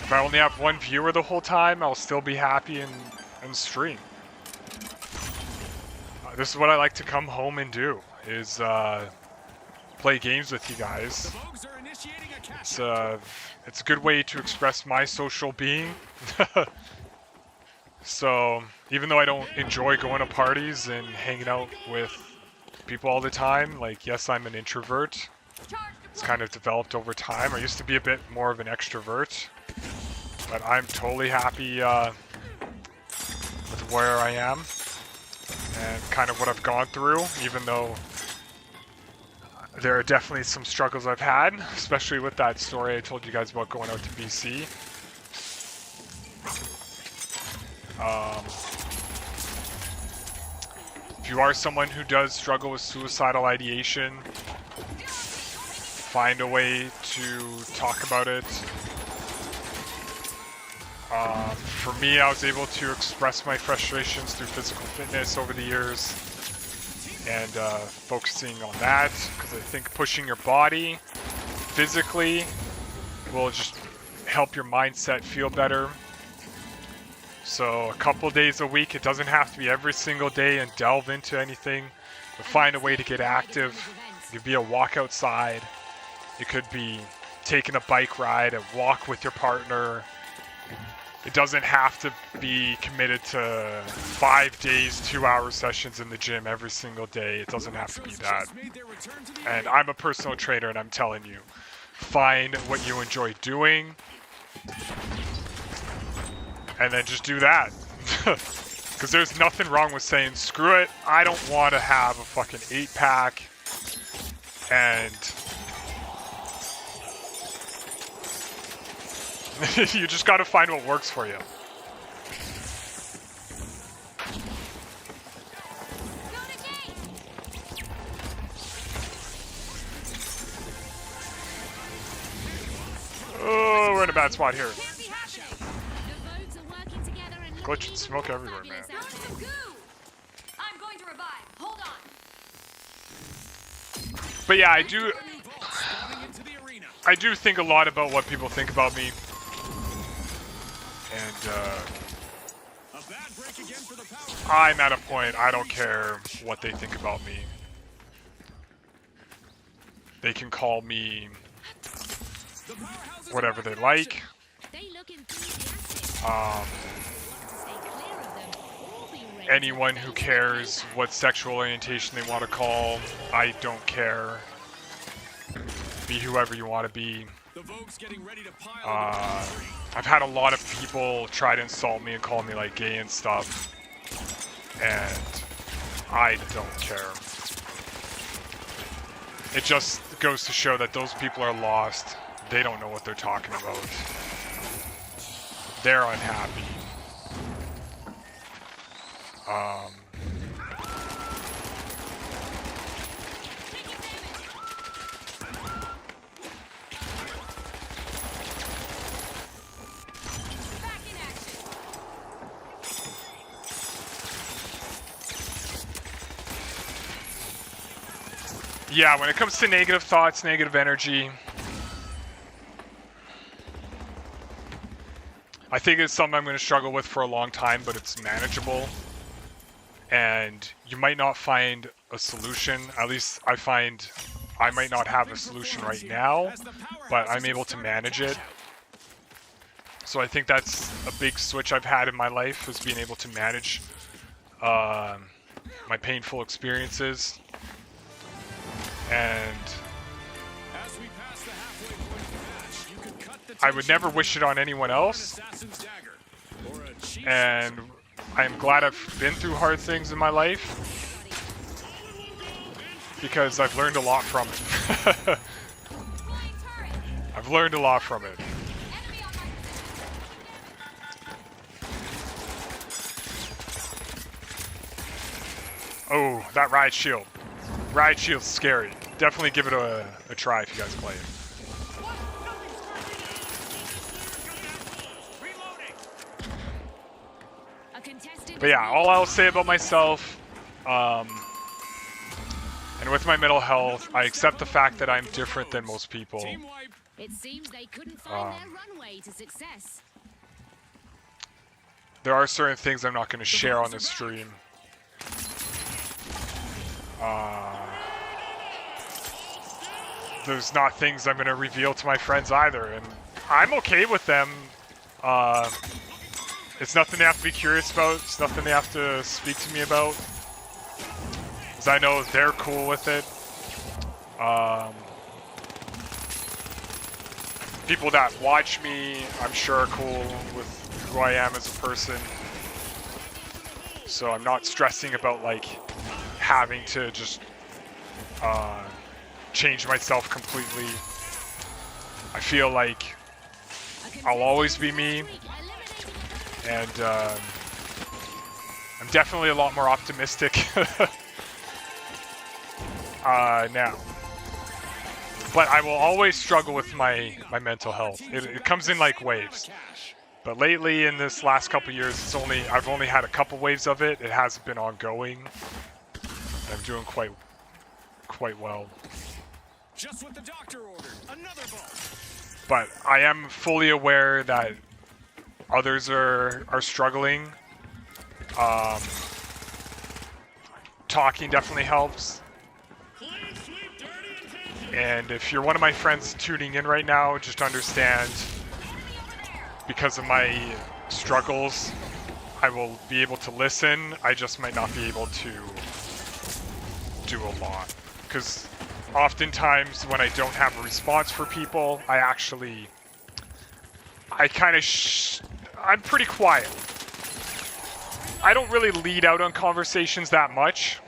If I only have one viewer the whole time, I'll still be happy and stream. This is what I like to come home and do, is play games with you guys. It's a good way to express my social being. So even though I don't enjoy going to parties and hanging out with people all the time, like, yes, I'm an introvert. It's kind of developed over time. I used to be a bit more of an extrovert, but I'm totally happy with where I am and kind of what I've gone through, even though there are definitely some struggles I've had, especially with that story I told you guys about going out to BC. If you are someone who does struggle with suicidal ideation, find a way to talk about it. For me, I was able to express my frustrations through physical fitness over the years and focusing on that, because I think pushing your body physically will just help your mindset feel better. So a couple days a week, it doesn't have to be every single day and delve into anything, but find a way to get active. It could be a walk outside. It could be taking a bike ride, a walk with your partner. It doesn't have to be committed to 5 days, 2-hour sessions in the gym every single day. It doesn't have to be that. And I'm a personal trainer, and I'm telling you, find what you enjoy doing, and then just do that. Because there's nothing wrong with saying, screw it, I don't want to have a fucking 8-pack and you just got to find what works for you. in a bad spot here. Can't be happening. The votes are working together and Glitch and smoke everywhere, man. I'm going to revive. Hold on. But yeah, I New vault spawning into the arena. do think a lot about what people think about me. And A bad break again for the power. I'm at a point, I don't care what they think about me. They can call me The powerhouse is whatever back they in like. action. They look enthusiastic. Um, Stay clear of them. Or be ready anyone to who face the cares payback. what sexual orientation they want to call, I don't care. Be whoever you want to be. The Vogue's getting ready to pile into the tree. I've had a lot of people try to insult me and call me like gay and stuff, and I don't care. It just goes to show that those people are lost. They don't know what they're talking about. They're unhappy. Back in action. Yeah, when it comes to negative thoughts, negative energy, I think it's something I'm going to struggle with for a long time, but it's manageable. And you might not find a solution. At least I find I might not have a solution right now, but I'm able to manage it. So I think that's a big switch I've had in my life, is being able to manage my painful experiences. And As we pass the halfway point of the match, you could cut the I would tension never wish it on anyone with an else. assassin's dagger or a cheap And I'm glad I've been through hard things in my life, because I've learned a lot from it. Flying turret. I've learned a lot from it. Enemy on my Oh, that ride shield. Ride shield's scary. Definitely give it a try if you guys play it. A contestant. But yeah, all I'll say about myself, and with my mental health, I accept the fact that I'm different than most people. team wipe. It seems they couldn't find their runway to success. There are certain things I'm not going to share on this stream. There's not things I'm going to reveal to my friends either, and I'm okay with them. It's nothing they have to be curious about. It's nothing they have to speak to me about, because I know they're cool with it. People that watch me, I'm sure, are cool with who I am as a person. So I'm not stressing about like having to just change myself completely. I feel like I'll always be me, and I'm definitely a lot more optimistic now. But I will always struggle with my mental health. It comes in like waves. But lately, in this last couple years, I've only had a couple waves of it. It hasn't been ongoing. I'm doing quite well. Just what the doctor ordered. Another vault. But I am fully aware that others are struggling. Talking definitely helps. And if you're one of my friends tuning in right now, just understand, because of my struggles, I will be able to listen. I just might not be able to do a lot. Because oftentimes when I don't have a response for people, I'm pretty quiet. I don't really lead out on conversations that much.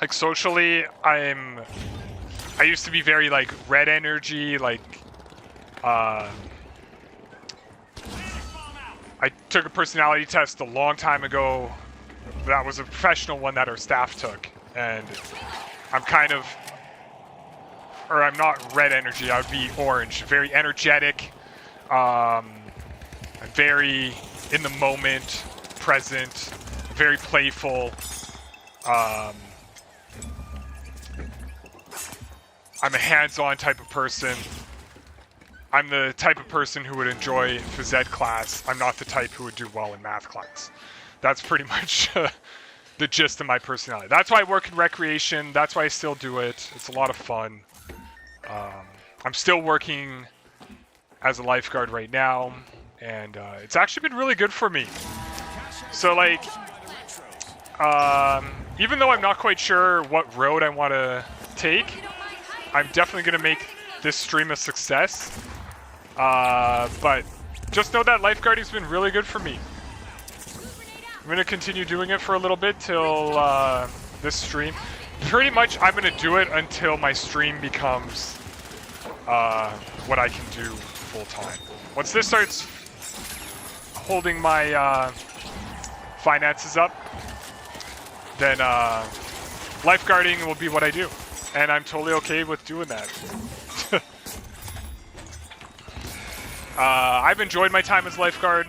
Like socially, I used to be very like red energy, like I took a personality test a long time ago. That was a professional one that our staff took, and I'm not red energy, I would be orange, very energetic, I'm very in the moment, present, very playful. I'm a hands-on type of person. I'm the type of person who would enjoy phys ed class. I'm not the type who would do well in math class. That's pretty much the gist of my personality. That's why I work in recreation. That's why I still do it. It's a lot of fun. I'm still working as a lifeguard right now, and it's actually been really good for me. So like, even though I'm not quite sure what road I want to take, I'm definitely going to make this stream a success. But just know that lifeguarding's been really good for me. I'm going to continue doing it for a little bit till this stream. Pretty much I'm going to do it until my stream becomes what I can do full time. Once this starts holding my finances up, then lifeguarding will be what I do. And I'm totally okay with doing that. I've enjoyed my time as lifeguard.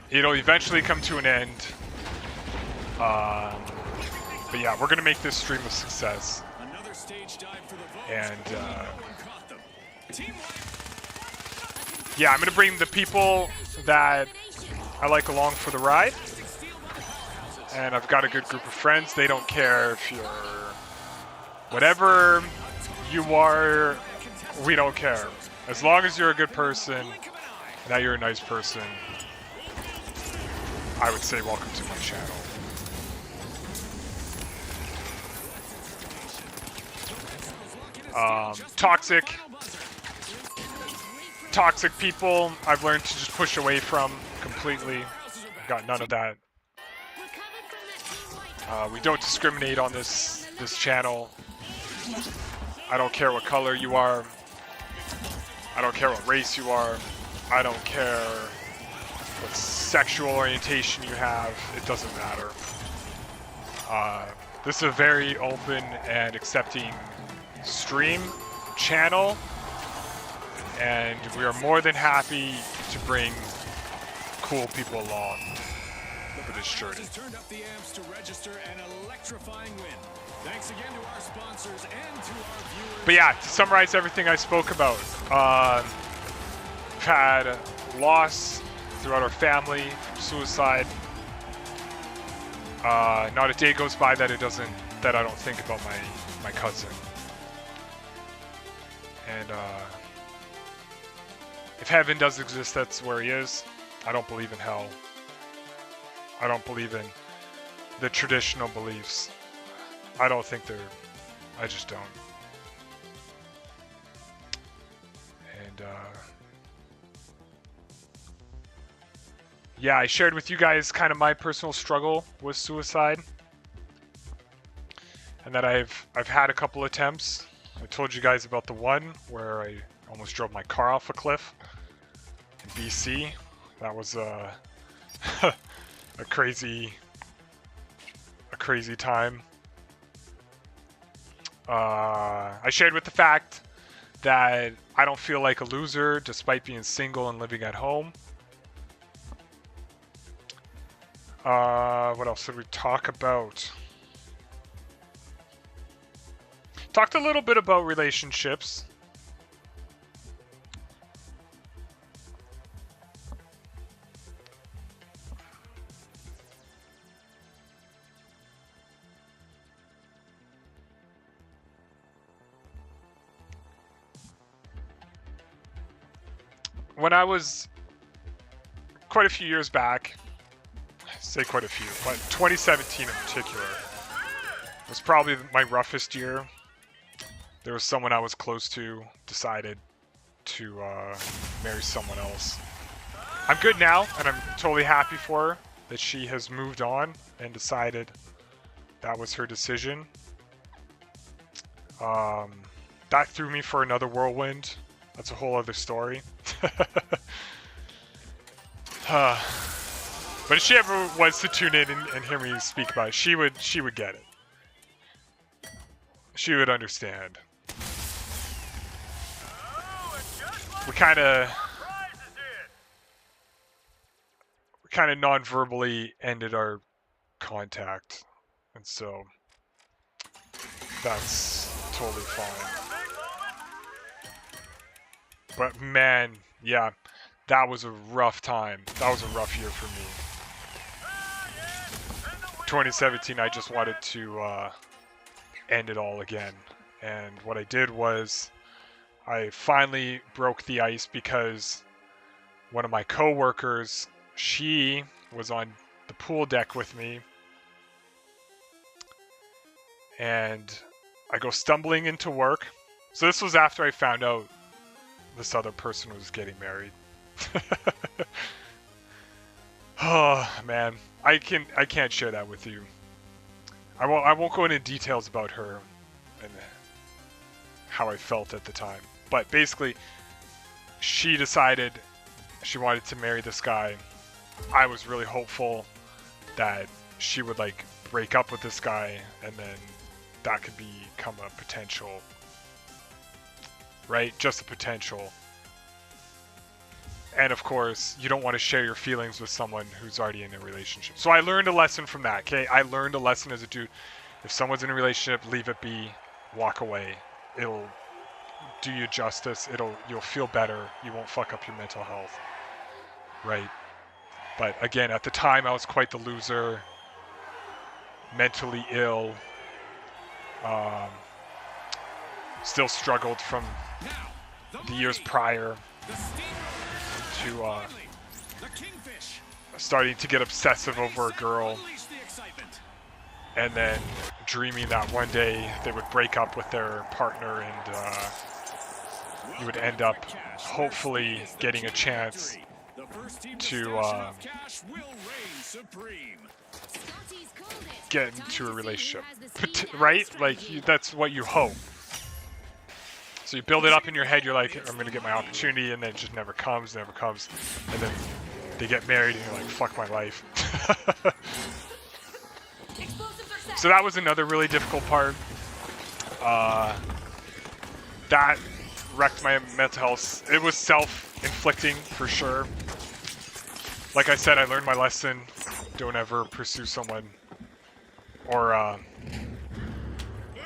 It'll eventually come to an end. But yeah, we're gonna make this stream a success. And yeah, I'm gonna bring the people that I like along for the ride. And I've got a good group of friends. They don't care if you're whatever you are, we don't care. As long as you're a good person, and that you're a nice person, I would say welcome to my channel. Toxic people, I've learned to just push away from completely. I've got none of that. We don't discriminate on this channel. I don't care what color you are. I don't care what race you are. I don't care what sexual orientation you have. It doesn't matter. This is a very open and accepting stream channel, and we are more than happy to bring cool people along for this journey. Turned up the amps to register an electrifying win. Thanks again to our sponsors and to our viewers. But yeah, to summarize everything I spoke about, we've had loss throughout our family, suicide. Not a day goes by that I don't think about my cousin. And if heaven does exist, that's where he is. I don't believe in hell. I don't believe in the traditional beliefs. I don't think I just don't. And yeah, I shared with you guys kind of my personal struggle with suicide, and that I've had a couple attempts. I told you guys about the one where I almost drove my car off a cliff in BC. That was a crazy time. I shared with the fact that I don't feel like a loser despite being single and living at home. What else did we talk about? Talked a little bit about relationships. When I was quite a few years back, I say quite a few, but 2017 in particular was probably my roughest year. There was someone I was close to, decided to marry someone else. I'm good now, and I'm totally happy for her that she has moved on and decided that was her decision. That threw me for another whirlwind. That's a whole other story. But if she ever was to tune in and hear me speak about it, she would get it. She would understand. We kind of kind of non-verbally ended our contact, and so that's totally fine. But man, yeah, that was a rough time. That was a rough year for me. 2017, I just wanted to end it all again. And what I did was I finally broke the ice because one of my coworkers, she was on the pool deck with me, and I go stumbling into work. So this was after I found out this other person was getting married. Oh man, I can't share that with you. I won't go into details about her and how I felt at the time. But basically, she decided she wanted to marry this guy. I was really hopeful that she would like break up with this guy, and then that could become a potential, right? Just a potential. And of course, you don't want to share your feelings with someone who's already in a relationship. So I learned a lesson from that, okay? I learned a lesson as a dude. If someone's in a relationship, leave it be, walk away. It'll do you justice. You'll feel better. You won't fuck up your mental health, right? But again, at the time, I was quite the loser, mentally ill, still struggled from the years prior to starting to get obsessive over a girl, and then dreaming that one day they would break up with their partner, and you would end up hopefully getting a chance to get into a relationship, right? Like, that's what you hope. So you build it up in your head, you're like, I'm going to get my opportunity, and then it just never comes. And then they get married, and you're like, fuck my life. So that was another really difficult part. That wrecked my mental health. It was self-inflicting, for sure. Like I said, I learned my lesson. Don't ever pursue someone or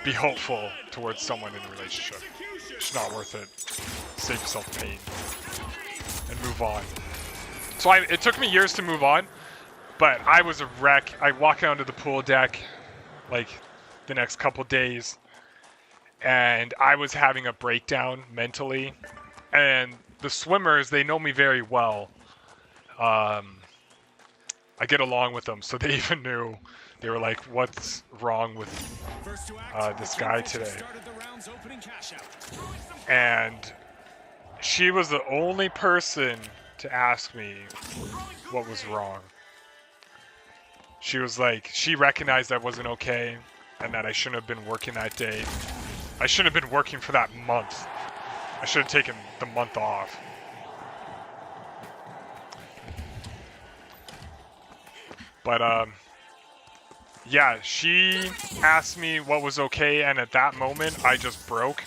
be hopeful towards someone in a relationship. It's not worth it. Save yourself pain and move on. So it took me years to move on, but I was a wreck. I walk out onto the pool deck like the next couple days, and I was having a breakdown mentally. And the swimmers, they know me very well. I get along with them, so they even knew. They were like, what's wrong with this guy today? And she was the only person to ask me what was wrong. She was like, she recognized I wasn't okay and that I shouldn't have been working that day. I shouldn't have been working for that month. I should have taken the month off. But yeah, she asked me what was okay, and at that moment, I just broke.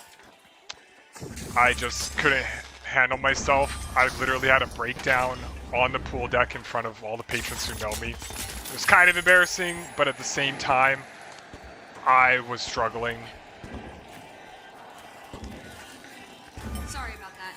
I just couldn't handle myself. I literally had a breakdown on the pool deck in front of all the patrons who know me. It was kind of embarrassing, but at the same time, I was struggling. Sorry about that.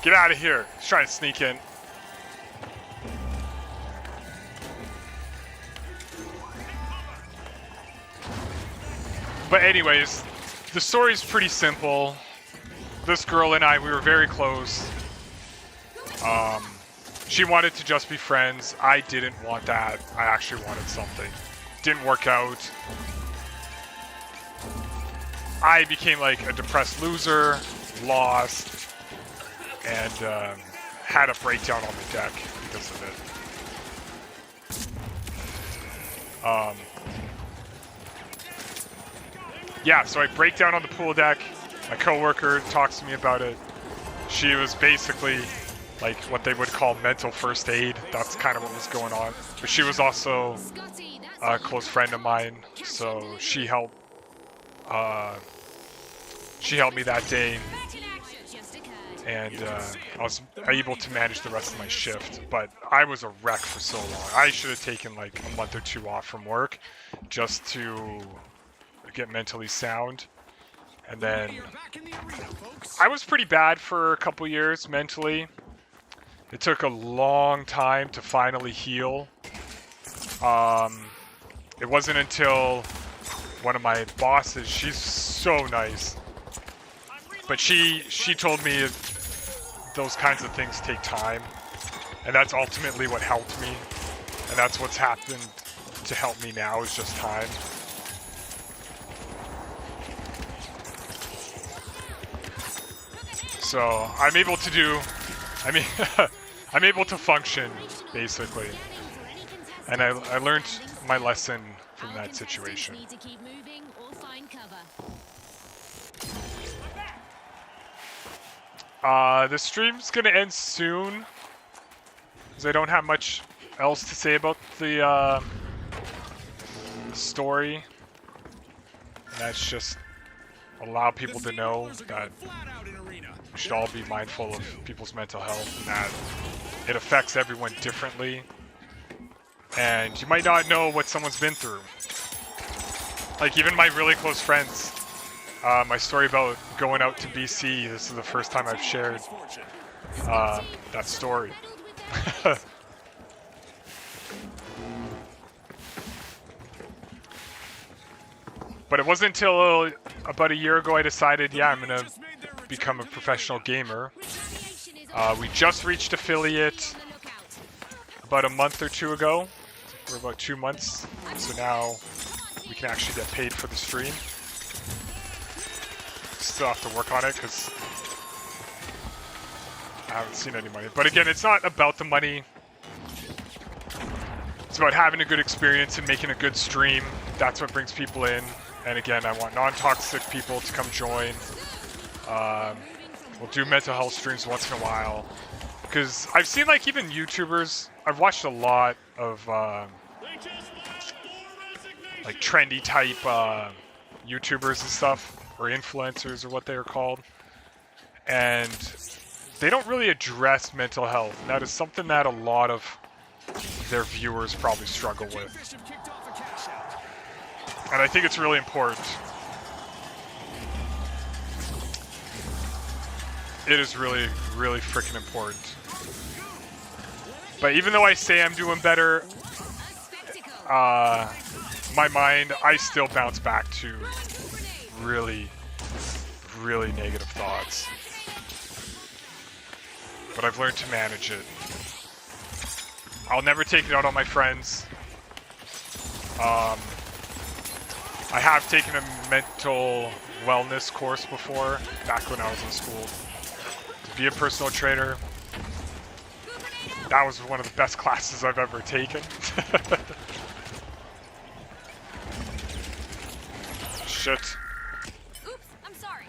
Get out of here. He's trying to sneak in. But anyways, the story's pretty simple. This girl and I, we were very close. She wanted to just be friends. I didn't want that. I actually wanted something. Didn't work out. I became like a depressed loser, lost, and had a breakdown on the deck because of it. yeah, so I break down on the pool deck. My coworker talks to me about it. She was basically like what they would call mental first aid. That's kind of what was going on. But she was also a close friend of mine, so she helped me that day, and I was able to manage the rest of my shift. But I was a wreck for so long. I should have taken like a month or two off from work just to get mentally sound. And then I was pretty bad for a couple years mentally. It took a long time to finally heal. It wasn't until one of my bosses, she's so nice, but she told me those kinds of things take time, and that's ultimately what helped me, and that's what's happened to help me now is just time. So I'm able to do, I'm able to function basically, and I learned my lesson from that situation. The stream's gonna end soon, because I don't have much else to say about the story. And that's just allow people to know that we should all be mindful of people's mental health and that it affects everyone differently. And you might not know what someone's been through. Like even my really close friends, my story about going out to BC, this is the first time I've shared that story. But it wasn't until about a year ago I decided, yeah, I'm gonna become a professional gamer. We just reached affiliate about a month or two ago. We're about 2 months, so now we can actually get paid for the stream. Still have to work on it because I haven't seen any money. But again, it's not about the money. It's about having a good experience and making a good stream. That's what brings people in. And again, I want non-toxic people to come join. We'll do mental health streams once in a while. Because I've seen like even YouTubers, I've watched a lot of like trendy type YouTubers and stuff, or influencers or what they are called. And they don't really address mental health. And that is something that a lot of their viewers probably struggle with. And I think it's really important. It is really, really freaking important. But even though I say I'm doing better, my mind, I still bounce back to really, really negative thoughts. But I've learned to manage it. I'll never take it out on my friends. I have taken a mental wellness course before, back when I was in school, to be a personal trainer. That was one of the best classes I've ever taken. Shit. Oops, I'm sorry.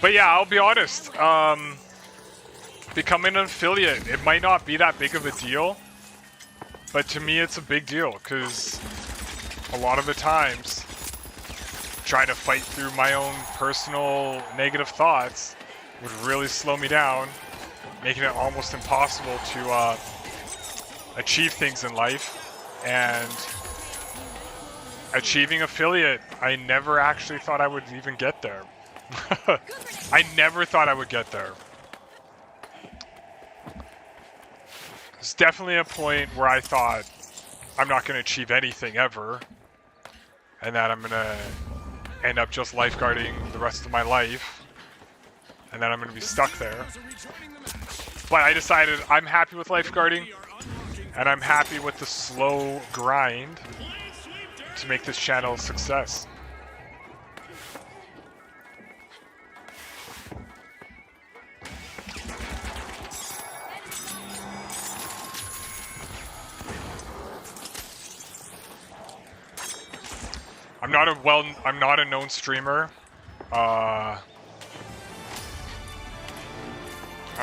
But yeah, I'll be honest. Becoming an affiliate, it might not be that big of a deal. But to me, it's a big deal, because a lot of the times, trying to fight through my own personal negative thoughts would really slow me down, making it almost impossible to achieve things in life. And achieving affiliate, I never actually thought I would even get there. I never thought I would get there. It's definitely a point where I thought I'm not going to achieve anything ever, and that I'm going to end up just lifeguarding the rest of my life, and then I'm going to be stuck there. But I decided I'm happy with lifeguarding, and I'm happy with the slow grind to make this channel a success. I'm not a known streamer. I've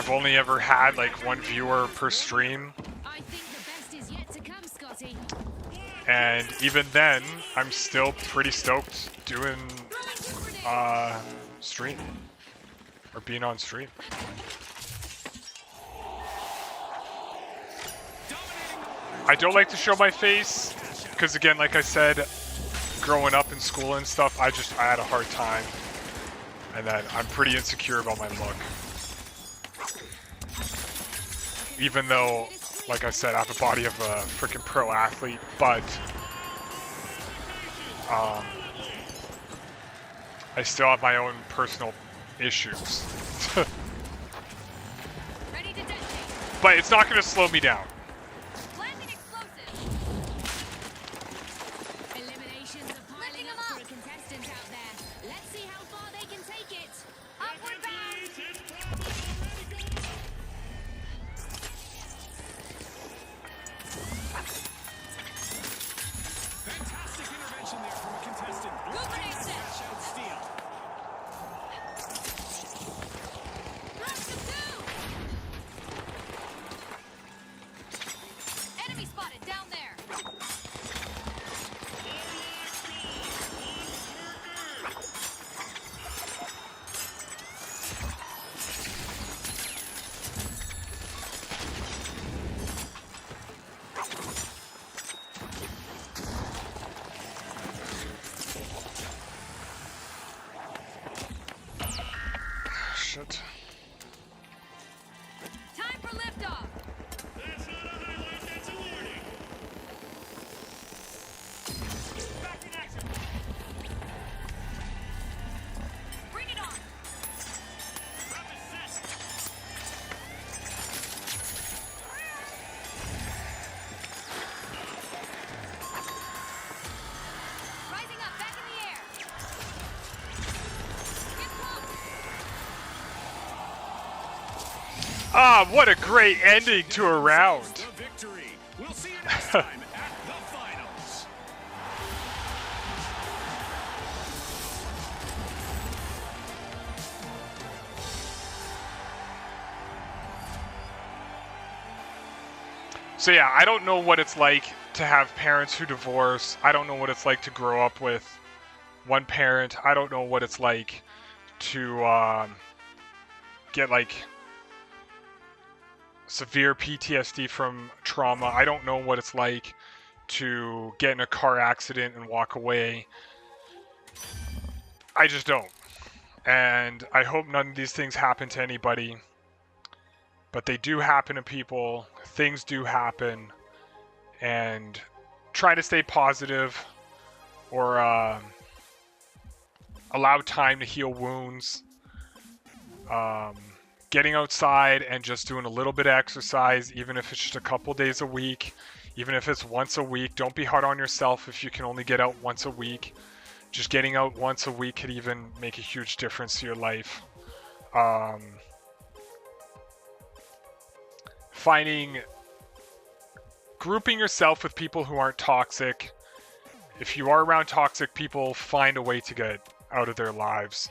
only ever had like 1 viewer per stream. I think the best is yet to come, Scotty. And even then, I'm still pretty stoked doing stream or being on stream. I don't like to show my face because, again, like I said, growing up in school and stuff, I had a hard time, and then I'm pretty insecure about my look. Even though, like I said, I have a body of a freaking pro athlete, but I still have my own personal issues. Ready to detonate. But it's not going to slow me down. Landing explosives. Eliminations are piling up for a contestant out there. Let's see how far they can take it. Upward bound. Fantastic intervention there from a contestant. Good grenade set. Cash out steal. Blast them down. Enemy spotted down there. Shit. Time for liftoff. That's not a highlight, that's a warning. Back in action. Bring it on. Drop is set. Rising up, back in the air. Get close. Ah, what a great ending to a round. The victory. We'll see you next time at the finals. So yeah, I don't know what it's like to have parents who divorce. I don't know what it's like to grow up with one parent. I don't know what it's like to get like severe PTSD from trauma. I don't know what it's like to get in a car accident and walk away. I just don't. And I hope none of these things happen to anybody. But they do happen to people. Things do happen. And try to stay positive or allow time to heal wounds. Getting outside and just doing a little bit of exercise, even if it's just a couple days a week, even if it's once a week. Don't be hard on yourself if you can only get out once a week. Just getting out once a week could even make a huge difference to your life. Grouping yourself with people who aren't toxic. If you are around toxic people, find a way to get out of their lives.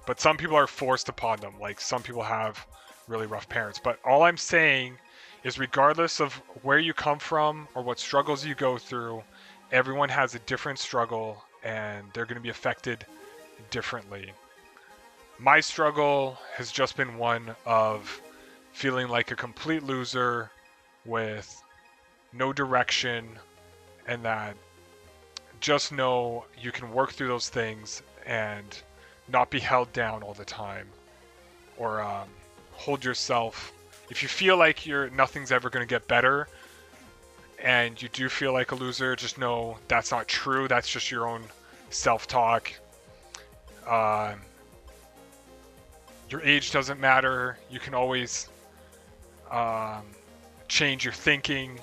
But some people are forced upon them. Like, some people have really rough parents. But all I'm saying is, regardless of where you come from or what struggles you go through, everyone has a different struggle and they're going to be affected differently. My struggle has just been one of feeling like a complete loser with no direction, and that just know you can work through those things and not be held down all the time, or hold yourself. If you feel like nothing's ever going to get better and you do feel like a loser, just know that's not true. That's just your own self-talk. Your age doesn't matter. You can always change your thinking.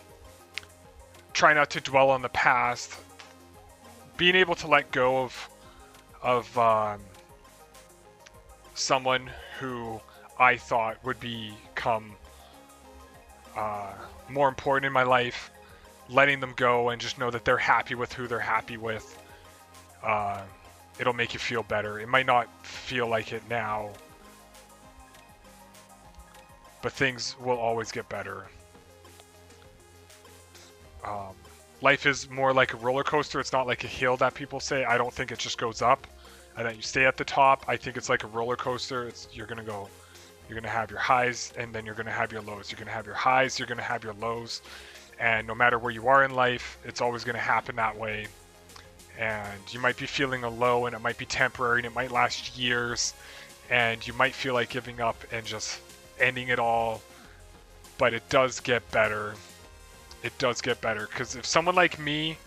Try not to dwell on the past. Being able to let go of someone who I thought would become more important in my life letting them go and just know that they're happy with who they're happy with. It'll make you feel better. It might not feel like it now, but things will always get better. Life is more like a roller coaster. It's not like a hill that people say. I don't think it just goes up and then you stay at the top. I think it's like a roller coaster. You're gonna have your highs and then you're gonna have your lows. You're gonna have your highs, you're gonna have your lows. And no matter where you are in life, it's always gonna happen that way. And you might be feeling a low and it might be temporary and it might last years and you might feel like giving up and just ending it all, but it does get better. It does get better, because if someone like me,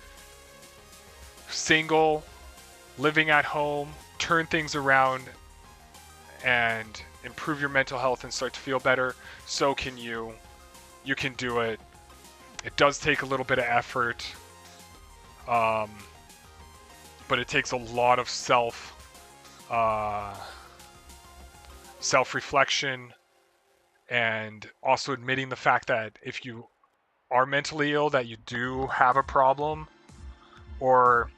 single, living at home, turn things around and improve your mental health and start to feel better, so can you. You can do it. It does take a little bit of effort, but it takes a lot of self-reflection, and also admitting the fact that if you are mentally ill, that you do have a problem, or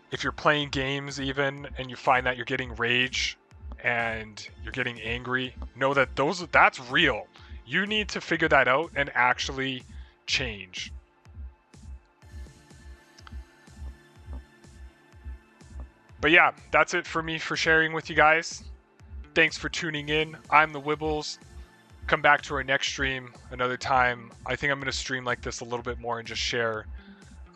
if you're playing games even and you find that you're getting rage and you're getting angry, know that that's real. You need to figure that out and actually change. But yeah, that's it for me for sharing with you guys. Thanks for tuning in. I'm the Wibbles. Come back to our next stream another time. I think I'm going to stream like this a little bit more and just share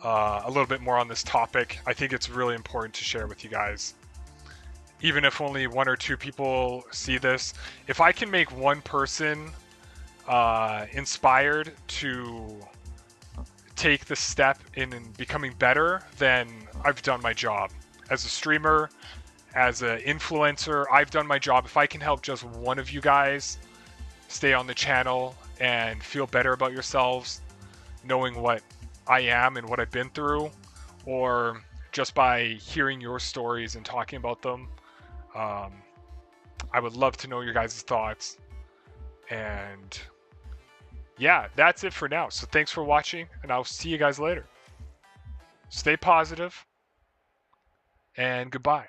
a little bit more on this topic. I think it's really important to share with you guys. Even if only 1 or 2 people see this. If I can make one person inspired to take the step in becoming better, then I've done my job. As a streamer, as an influencer, I've done my job. If I can help just one of you guys stay on the channel and feel better about yourselves, knowing what I am and what I've been through, or just by hearing your stories and talking about them, I would love to know your guys' thoughts. And yeah, that's it for now. So thanks for watching, and I'll see you guys later. Stay positive, and goodbye.